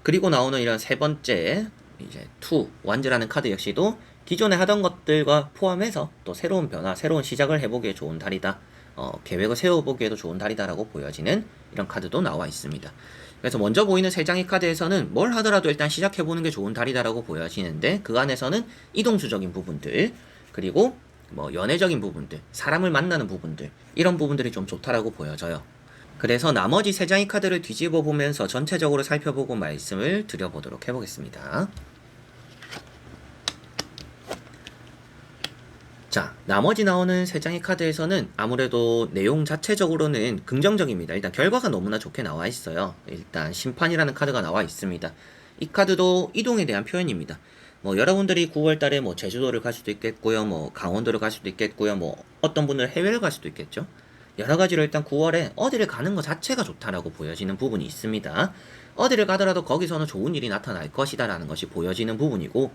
그리고 나오는 이런 세 번째 이제 투 완즈라는 카드 역시도 기존에 하던 것들과 포함해서 또 새로운 변화, 새로운 시작을 해보기에 좋은 달이다. 계획을 세워보기에도 좋은 달이다라고 보여지는 이런 카드도 나와 있습니다. 그래서 먼저 보이는 세 장의 카드에서는 뭘 하더라도 일단 시작해보는 게 좋은 달이다라고 보여지는데 그 안에서는 이동수적인 부분들 그리고 뭐 연애적인 부분들, 사람을 만나는 부분들 이런 부분들이 좀 좋다라고 보여져요. 그래서 나머지 세 장의 카드를 뒤집어 보면서 전체적으로 살펴보고 말씀을 드려보도록 해보겠습니다. 자, 나머지 나오는 세 장의 카드에서는 아무래도 내용 자체적으로는 긍정적입니다. 일단 결과가 너무나 좋게 나와 있어요. 일단 심판이라는 카드가 나와 있습니다. 이 카드도 이동에 대한 표현입니다. 뭐 여러분들이 9월 달에 뭐 제주도를 갈 수도 있겠고요. 뭐 강원도를 갈 수도 있겠고요. 뭐 어떤 분들은 해외를 갈 수도 있겠죠. 여러 가지로 일단 9월에 어디를 가는 것 자체가 좋다라고 보여지는 부분이 있습니다. 어디를 가더라도 거기서는 좋은 일이 나타날 것이다라는 것이 보여지는 부분이고,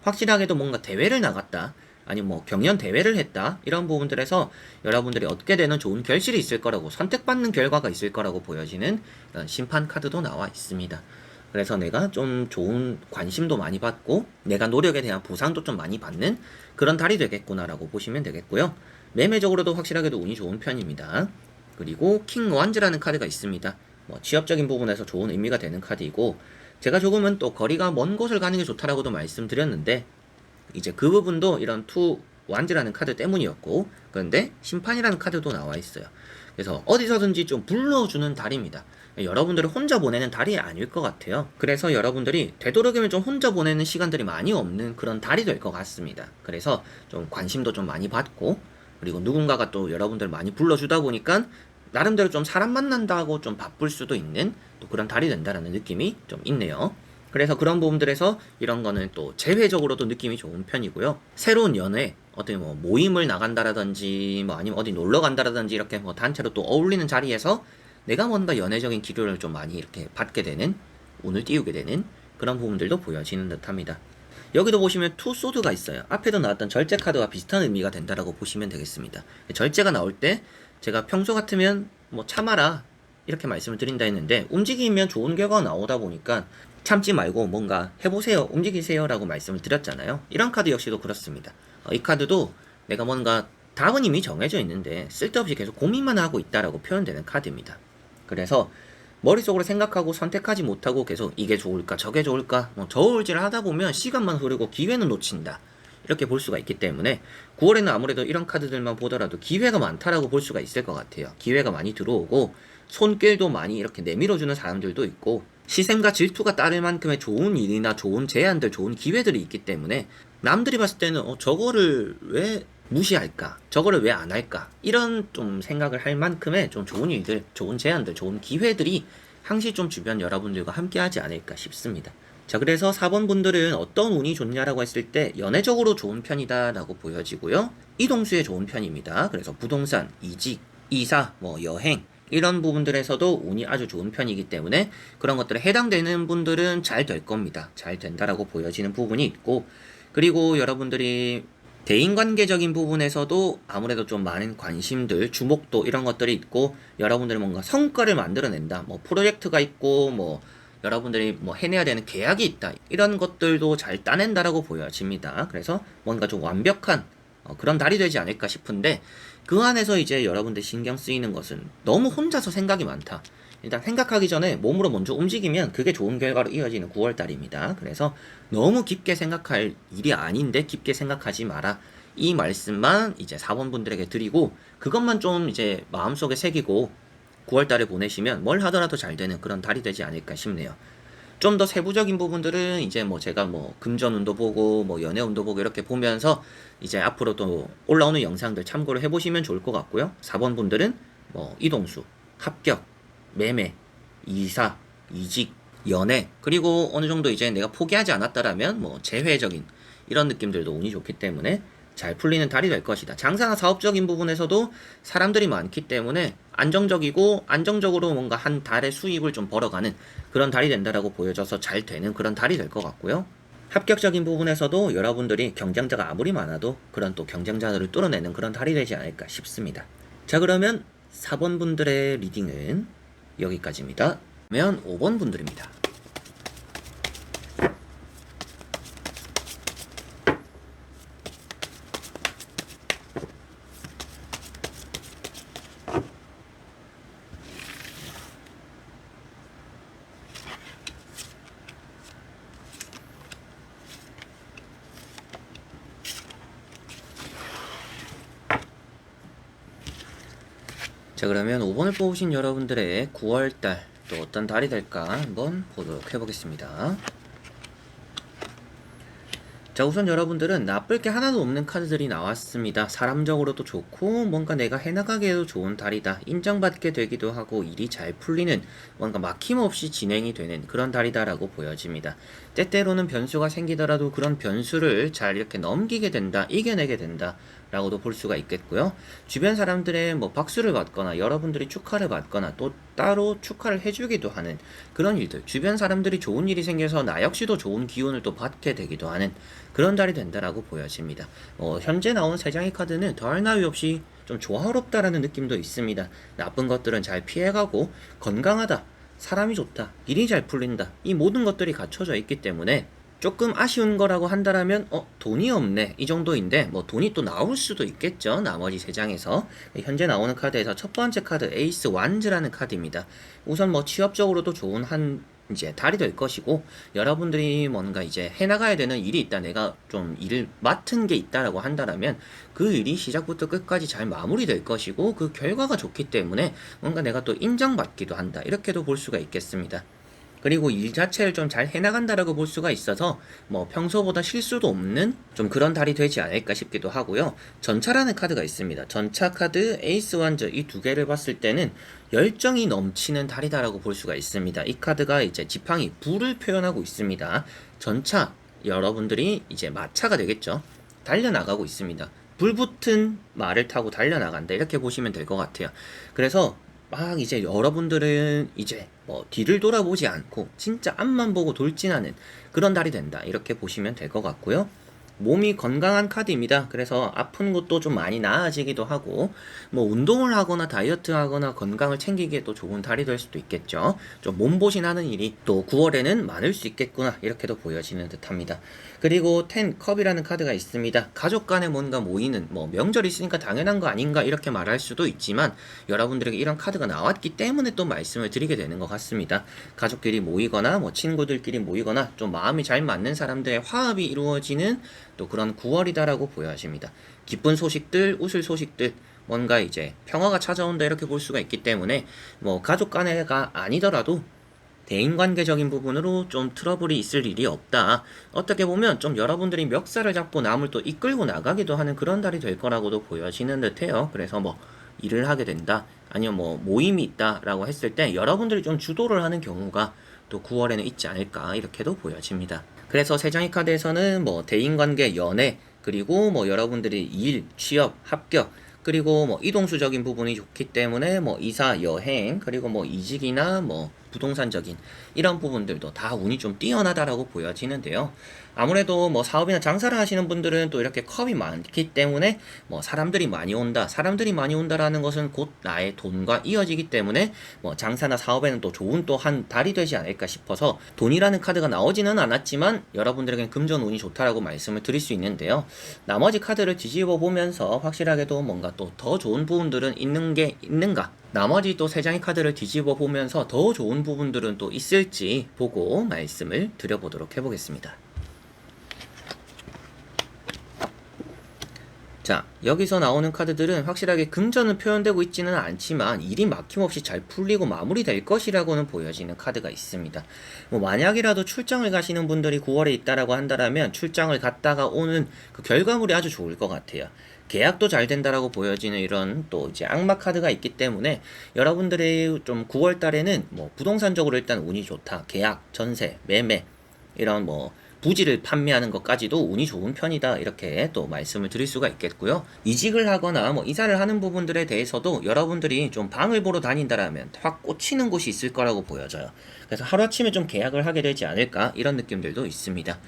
확실하게도 뭔가 대회를 나갔다, 아니면 뭐 경연 대회를 했다, 이런 부분들에서 여러분들이 얻게 되는 좋은 결실이 있을 거라고, 선택받는 결과가 있을 거라고 보여지는 이런 심판 카드도 나와 있습니다. 그래서 내가 좀 좋은 관심도 많이 받고 내가 노력에 대한 보상도 좀 많이 받는 그런 달이 되겠구나라고 보시면 되겠고요. 매매적으로도 확실하게도 운이 좋은 편입니다. 그리고 킹 완즈라는 카드가 있습니다. 뭐 취업적인 부분에서 좋은 의미가 되는 카드이고, 제가 조금은 또 거리가 먼 곳을 가는 게 좋다라고도 말씀드렸는데 이제 그 부분도 이런 투 완즈라는 카드 때문이었고, 그런데 심판이라는 카드도 나와 있어요. 그래서 어디서든지 좀 불러주는 달입니다. 여러분들이 혼자 보내는 달이 아닐 것 같아요. 그래서 여러분들이 되도록이면 좀 혼자 보내는 시간들이 많이 없는 그런 달이 될 것 같습니다. 그래서 좀 관심도 좀 많이 받고, 그리고 누군가가 또 여러분들 많이 불러주다 보니까 나름대로 좀 사람 만난다고 좀 바쁠 수도 있는 또 그런 달이 된다라는 느낌이 좀 있네요. 그래서 그런 부분들에서 이런 거는 또 재회적으로도 느낌이 좋은 편이고요. 새로운 연애, 어떤 뭐 모임을 나간다라든지 뭐 아니면 어디 놀러 간다라든지 이렇게 뭐 단체로 또 어울리는 자리에서 내가 뭔가 연애적인 기류를 좀 많이 이렇게 받게 되는, 운을 띄우게 되는 그런 부분들도 보여지는 듯합니다. 여기도 보시면 투 소드가 있어요. 앞에도 나왔던 절제 카드와 비슷한 의미가 된다라고 보시면 되겠습니다. 절제가 나올 때 제가 평소 같으면 뭐 참아라 이렇게 말씀을 드린다 했는데, 움직이면 좋은 결과가 나오다 보니까 참지 말고 뭔가 해보세요, 움직이세요 라고 말씀을 드렸잖아요. 이런 카드 역시도 그렇습니다. 이 카드도 내가 뭔가 답은 이미 정해져 있는데 쓸데없이 계속 고민만 하고 있다라고 표현되는 카드입니다. 그래서 머릿속으로 생각하고 선택하지 못하고 계속 이게 좋을까 저게 좋을까 뭐 저울질을 하다 보면 시간만 흐르고 기회는 놓친다, 이렇게 볼 수가 있기 때문에 9월에는 아무래도 이런 카드들만 보더라도 기회가 많다라고 볼 수가 있을 것 같아요. 기회가 많이 들어오고 손길도 많이 이렇게 내밀어주는 사람들도 있고, 시샘과 질투가 따를 만큼의 좋은 일이나 좋은 제안들, 좋은 기회들이 있기 때문에 남들이 봤을 때는 저거를 왜 무시할까? 저거를 왜 안 할까? 이런 좀 생각을 할 만큼의 좀 좋은 일들, 좋은 제안들, 좋은 기회들이 항시 좀 주변 여러분들과 함께 하지 않을까 싶습니다. 자, 그래서 4번 분들은 어떤 운이 좋냐라고 했을 때 연애적으로 좋은 편이다라고 보여지고요. 이동수에 좋은 편입니다. 그래서 부동산, 이직, 이사, 뭐 여행 이런 부분들에서도 운이 아주 좋은 편이기 때문에 그런 것들에 해당되는 분들은 잘 될 겁니다. 잘 된다라고 보여지는 부분이 있고, 그리고 여러분들이 대인관계적인 부분에서도 아무래도 좀 많은 관심들, 주목도 이런 것들이 있고, 여러분들이 뭔가 성과를 만들어낸다, 뭐 프로젝트가 있고, 뭐 여러분들이 뭐 해내야 되는 계약이 있다, 이런 것들도 잘 따낸다라고 보여집니다. 그래서 뭔가 좀 완벽한 그런 달이 되지 않을까 싶은데, 그 안에서 이제 여러분들 신경 쓰이는 것은 너무 혼자서 생각이 많다. 일단 생각하기 전에 몸으로 먼저 움직이면 그게 좋은 결과로 이어지는 9월달입니다. 그래서 너무 깊게 생각할 일이 아닌데 깊게 생각하지 마라, 이 말씀만 이제 4번 분들에게 드리고, 그것만 좀 이제 마음속에 새기고 9월달에 보내시면 뭘 하더라도 잘 되는 그런 달이 되지 않을까 싶네요. 좀 더 세부적인 부분들은 이제 뭐 제가 뭐 금전운도 보고 뭐 연애운도 보고 이렇게 보면서 이제 앞으로 또 올라오는 영상들 참고를 해보시면 좋을 것 같고요. 4번 분들은 뭐 이동수, 합격, 매매, 이사, 이직, 연애, 그리고 어느 정도 이제 내가 포기하지 않았다라면 뭐 재회적인 이런 느낌들도 운이 좋기 때문에 잘 풀리는 달이 될 것이다. 장사나 사업적인 부분에서도 사람들이 많기 때문에 안정적이고 안정적으로 뭔가 한 달의 수입을 좀 벌어가는 그런 달이 된다라고 보여져서 잘 되는 그런 달이 될 것 같고요. 합격적인 부분에서도 여러분들이 경쟁자가 아무리 많아도 그런 또 경쟁자들을 뚫어내는 그런 달이 되지 않을까 싶습니다. 자, 그러면 4번 분들의 리딩은 여기까지입니다. 그러면 5번 분들입니다. 자, 그러면 5번을 뽑으신 여러분들의 9월달 또 어떤 달이 될까 한번 보도록 해보겠습니다. 자, 우선 여러분들은 나쁠 게 하나도 없는 카드들이 나왔습니다. 사람적으로도 좋고 뭔가 내가 해나가기에도 좋은 달이다, 인정받게 되기도 하고 일이 잘 풀리는, 뭔가 막힘없이 진행이 되는 그런 달이다라고 보여집니다. 때때로는 변수가 생기더라도 그런 변수를 잘 이렇게 넘기게 된다, 이겨내게 된다 라고도 볼 수가 있겠고요. 주변 사람들의 뭐 박수를 받거나 여러분들이 축하를 받거나 또 따로 축하를 해주기도 하는 그런 일들, 주변 사람들이 좋은 일이 생겨서 나 역시도 좋은 기운을 또 받게 되기도 하는 그런 달이 된다라고 보여집니다. 현재 나온 3장의 카드는 더할 나위 없이 좀 조화롭다라는 느낌도 있습니다. 나쁜 것들은 잘 피해가고 건강하다, 사람이 좋다, 일이 잘 풀린다, 이 모든 것들이 갖춰져 있기 때문에 조금 아쉬운 거라고 한다라면 돈이 없네 이 정도인데, 뭐 돈이 또 나올 수도 있겠죠. 나머지 3장에서 현재 나오는 카드에서 첫 번째 카드 에이스 완즈라는 카드입니다. 우선 뭐 취업적으로도 좋은 한 이제 달이 될 것이고, 여러분들이 뭔가 이제 해나가야 되는 일이 있다, 내가 좀 일을 맡은 게 있다라고 한다라면 그 일이 시작부터 끝까지 잘 마무리될 것이고, 그 결과가 좋기 때문에 뭔가 내가 또 인정받기도 한다, 이렇게도 볼 수가 있겠습니다. 그리고 일 자체를 좀 잘 해나간다라고 볼 수가 있어서 뭐 평소보다 실수도 없는 좀 그런 달이 되지 않을까 싶기도 하고요. 전차라는 카드가 있습니다. 전차 카드, 에이스 완저 이 두 개를 봤을 때는 열정이 넘치는 달이다라고 볼 수가 있습니다. 이 카드가 이제 지팡이 불을 표현하고 있습니다. 전차 여러분들이 이제 마차가 되겠죠. 달려나가고 있습니다. 불붙은 말을 타고 달려나간다 이렇게 보시면 될 것 같아요. 그래서 막 이제 여러분들은 이제 뭐 뒤를 돌아보지 않고 진짜 앞만 보고 돌진하는 그런 달이 된다 이렇게 보시면 될 것 같고요. 몸이 건강한 카드입니다. 그래서 아픈 것도 좀 많이 나아지기도 하고 뭐 운동을 하거나 다이어트 하거나 건강을 챙기기에 또 좋은 달이 될 수도 있겠죠. 좀 몸보신하는 일이 또 9월에는 많을 수 있겠구나 이렇게도 보여지는 듯합니다. 그리고 10컵이라는 카드가 있습니다. 가족 간에 뭔가 모이는 뭐 명절이 있으니까 당연한 거 아닌가 이렇게 말할 수도 있지만 여러분들에게 이런 카드가 나왔기 때문에 또 말씀을 드리게 되는 것 같습니다. 가족끼리 모이거나 뭐 친구들끼리 모이거나 좀 마음이 잘 맞는 사람들의 화합이 이루어지는 또 그런 9월이다라고 보여집니다. 기쁜 소식들, 웃을 소식들, 뭔가 이제 평화가 찾아온다 이렇게 볼 수가 있기 때문에 뭐 가족 간에가 아니더라도 대인관계적인 부분으로 좀 트러블이 있을 일이 없다. 어떻게 보면 좀 여러분들이 멱살을 잡고 남을 또 이끌고 나가기도 하는 그런 달이 될 거라고도 보여지는 듯해요. 그래서 뭐 일을 하게 된다, 아니면 뭐 모임이 있다라고 했을 때 여러분들이 좀 주도를 하는 경우가 또 9월에는 있지 않을까 이렇게도 보여집니다. 그래서 세 장의 카드에서는 뭐 대인관계, 연애, 그리고 뭐 여러분들이 일, 취업, 합격, 그리고 뭐 이동수적인 부분이 좋기 때문에 뭐 이사, 여행, 그리고 뭐 이직이나 뭐 부동산적인 이런 부분들도 다 운이 좀 뛰어나다라고 보여지는데요. 아무래도 뭐 사업이나 장사를 하시는 분들은 또 이렇게 컵이 많기 때문에 뭐 사람들이 많이 온다라는 것은 곧 나의 돈과 이어지기 때문에 뭐 장사나 사업에는 또 좋은 또 한 달이 되지 않을까 싶어서 돈이라는 카드가 나오지는 않았지만 여러분들에겐 금전 운이 좋다라고 말씀을 드릴 수 있는데요. 나머지 카드를 뒤집어 보면서 확실하게도 뭔가 또 더 좋은 부분들은 있는가? 나머지 또 세 장의 카드를 뒤집어 보면서 더 좋은 부분들은 또 있을지 보고 말씀을 드려보도록 해보겠습니다. 자, 여기서 나오는 카드들은 확실하게 금전은 표현되고 있지는 않지만 일이 막힘없이 잘 풀리고 마무리될 것이라고는 보여지는 카드가 있습니다. 뭐 만약이라도 출장을 가시는 분들이 9월에 있다라고 한다면 출장을 갔다가 오는 그 결과물이 아주 좋을 것 같아요. 계약도 잘 된다라고 보여지는 이런 또 이제 악마 카드가 있기 때문에 여러분들의 좀 9월 달에는 뭐 부동산적으로 일단 운이 좋다. 계약, 전세, 매매 이런 뭐 부지를 판매하는 것까지도 운이 좋은 편이다 이렇게 또 말씀을 드릴 수가 있겠고요. 이직을 하거나 뭐 이사를 하는 부분들에 대해서도 여러분들이 좀 방을 보러 다닌다라면 확 꽂히는 곳이 있을 거라고 보여져요. 그래서 하루아침에 좀 계약을 하게 되지 않을까 이런 느낌들도 있습니다.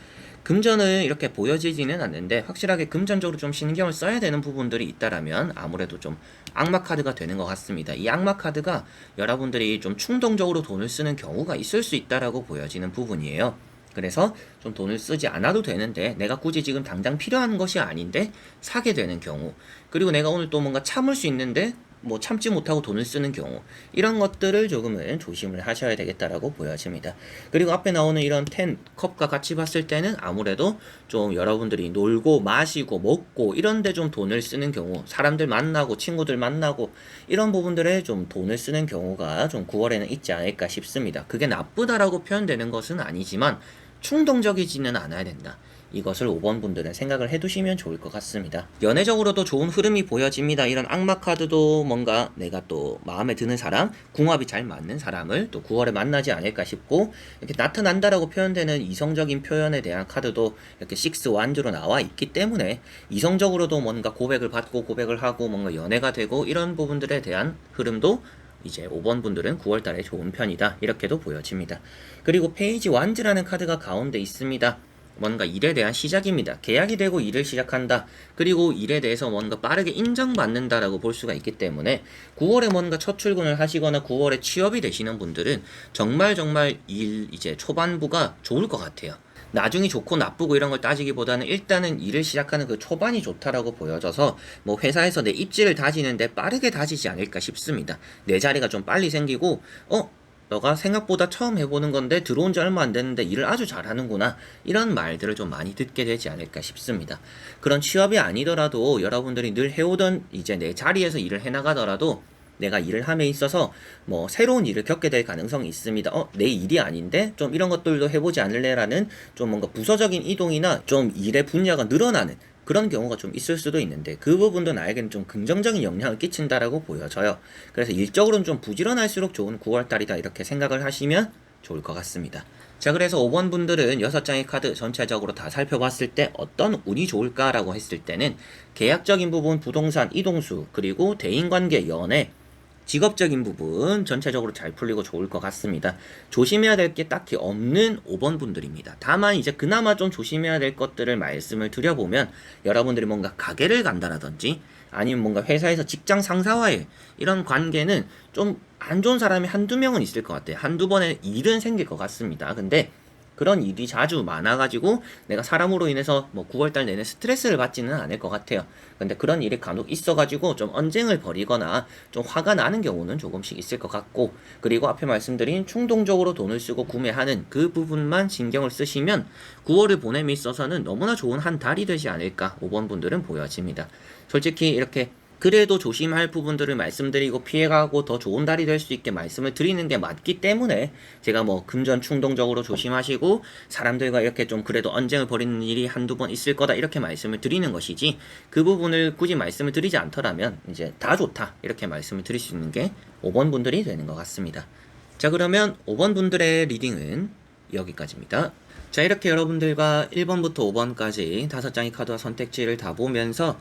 금전은 이렇게 보여지지는 않는데 확실하게 금전적으로 좀 신경을 써야 되는 부분들이 있다라면 아무래도 좀 악마 카드가 되는 것 같습니다. 이 악마 카드가 여러분들이 좀 충동적으로 돈을 쓰는 경우가 있을 수 있다라고 보여지는 부분이에요. 그래서 좀 돈을 쓰지 않아도 되는데 내가 굳이 지금 당장 필요한 것이 아닌데 사게 되는 경우, 그리고 내가 오늘 또 뭔가 참을 수 있는데 뭐 참지 못하고 돈을 쓰는 경우, 이런 것들을 조금은 조심을 하셔야 되겠다라고 보여집니다. 그리고 앞에 나오는 이런 10컵과 같이 봤을 때는 아무래도 좀 여러분들이 놀고 마시고 먹고 이런데 좀 돈을 쓰는 경우, 사람들 만나고 친구들 만나고 이런 부분들에 좀 돈을 쓰는 경우가 좀 9월에는 있지 않을까 싶습니다. 그게 나쁘다라고 표현되는 것은 아니지만 충동적이지는 않아야 된다. 이것을 5번 분들은 생각을 해두시면 좋을 것 같습니다. 연애적으로도 좋은 흐름이 보여집니다. 이런 악마 카드도 뭔가 내가 또 마음에 드는 사람, 궁합이 잘 맞는 사람을 또 9월에 만나지 않을까 싶고, 이렇게 나타난다라고 표현되는 이성적인 표현에 대한 카드도 이렇게 6 완주로 나와 있기 때문에 이성적으로도 뭔가 고백을 받고 고백을 하고 뭔가 연애가 되고 이런 부분들에 대한 흐름도 이제 5번 분들은 9월달에 좋은 편이다 이렇게도 보여집니다. 그리고 페이지 완즈라는 카드가 가운데 있습니다. 뭔가 일에 대한 시작입니다. 계약이 되고 일을 시작한다. 그리고 일에 대해서 뭔가 빠르게 인정받는다라고 볼 수가 있기 때문에 9월에 뭔가 첫 출근을 하시거나 9월에 취업이 되시는 분들은 정말 일 이제 초반부가 좋을 것 같아요. 나중이 좋고 나쁘고 이런 걸 따지기보다는 일단은 일을 시작하는 그 초반이 좋다라고 보여져서 뭐 회사에서 내 입지를 다지는데 빠르게 다지지 않을까 싶습니다. 내 자리가 좀 빨리 생기고 너가 생각보다 처음 해보는 건데 들어온 지 얼마 안 됐는데 일을 아주 잘하는구나, 이런 말들을 좀 많이 듣게 되지 않을까 싶습니다. 그런 취업이 아니더라도 여러분들이 늘 해오던 이제 내 자리에서 일을 해나가더라도 내가 일을 함에 있어서 뭐 새로운 일을 겪게 될 가능성이 있습니다. 내 일이 아닌데 좀 이런 것들도 해보지 않을래라는 좀 뭔가 부서적인 이동이나 좀 일의 분야가 늘어나는 그런 경우가 좀 있을 수도 있는데 그 부분도 나에게는 좀 긍정적인 영향을 끼친다라고 보여져요. 그래서 일적으로는 좀 부지런할수록 좋은 9월달이다 이렇게 생각을 하시면 좋을 것 같습니다. 자, 그래서 5번 분들은 6장의 카드 전체적으로 다 살펴봤을 때 어떤 운이 좋을까라고 했을 때는 계약적인 부분, 부동산, 이동수, 그리고 대인관계, 연애, 직업적인 부분 전체적으로 잘 풀리고 좋을 것 같습니다. 조심해야 될 게 딱히 없는 5번 분들입니다. 다만 이제 그나마 좀 조심해야 될 것들을 말씀을 드려보면 여러분들이 뭔가 가게를 간다라든지 아니면 뭔가 회사에서 직장 상사와의 이런 관계는 좀 안 좋은 사람이 한두 명은 있을 것 같아요. 한두 번의 일은 생길 것 같습니다. 근데 그런 일이 자주 많아가지고 내가 사람으로 인해서 뭐 9월달 내내 스트레스를 받지는 않을 것 같아요. 근데 그런 일이 간혹 있어가지고 좀 언쟁을 벌이거나 좀 화가 나는 경우는 조금씩 있을 것 같고, 그리고 앞에 말씀드린 충동적으로 돈을 쓰고 구매하는 그 부분만 신경을 쓰시면 9월을 보냄에 있어서는 너무나 좋은 한 달이 되지 않을까 5번 분들은 보여집니다. 솔직히 이렇게 그래도 조심할 부분들을 말씀드리고 피해가고 더 좋은 달이 될 수 있게 말씀을 드리는 게 맞기 때문에 제가 뭐 금전 충동적으로 조심하시고 사람들과 이렇게 좀 그래도 언쟁을 벌이는 일이 한두 번 있을 거다 이렇게 말씀을 드리는 것이지, 그 부분을 굳이 말씀을 드리지 않더라면 이제 다 좋다 이렇게 말씀을 드릴 수 있는 게 5번 분들이 되는 것 같습니다. 자, 그러면 5번 분들의 리딩은 여기까지입니다. 자, 이렇게 여러분들과 1번부터 5번까지 5장의 카드와 선택지를 다 보면서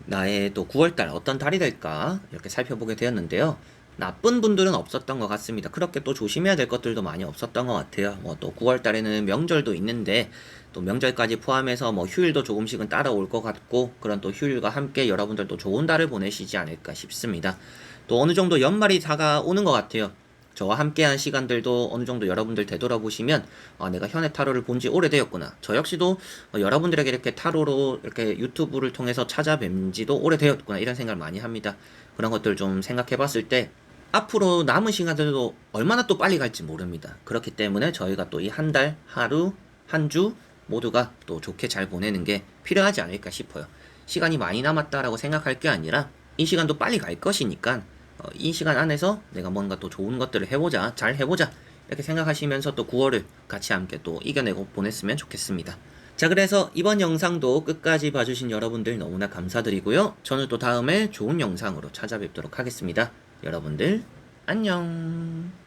나의 또 9월달 어떤 달이 될까 이렇게 살펴보게 되었는데요. 나쁜 분들은 없었던 것 같습니다. 그렇게 또 조심해야 될 것들도 많이 없었던 것 같아요. 뭐 또 9월달에는 명절도 있는데 또 명절까지 포함해서 뭐 휴일도 조금씩은 따라올 것 같고, 그런 또 휴일과 함께 여러분들도 좋은 달을 보내시지 않을까 싶습니다. 또 어느 정도 연말이 다가오는 것 같아요. 저와 함께한 시간들도 어느 정도 여러분들 되돌아보시면 내가 현해 타로를 본 지 오래되었구나. 저 역시도 여러분들에게 이렇게 타로로 이렇게 유튜브를 통해서 찾아뵌 지도 오래되었구나 이런 생각을 많이 합니다. 그런 것들 좀 생각해 봤을 때 앞으로 남은 시간들도 얼마나 또 빨리 갈지 모릅니다. 그렇기 때문에 저희가 또 이 한 달, 하루, 한 주 모두가 또 좋게 잘 보내는 게 필요하지 않을까 싶어요. 시간이 많이 남았다라고 생각할 게 아니라 이 시간도 빨리 갈 것이니까 이 시간 안에서 내가 뭔가 또 좋은 것들을 해보자, 잘 해보자 이렇게 생각하시면서 또 9월을 같이 함께 또 이겨내고 보냈으면 좋겠습니다. 자, 그래서 이번 영상도 끝까지 봐주신 여러분들 너무나 감사드리고요. 저는 또 다음에 좋은 영상으로 찾아뵙도록 하겠습니다. 여러분들 안녕.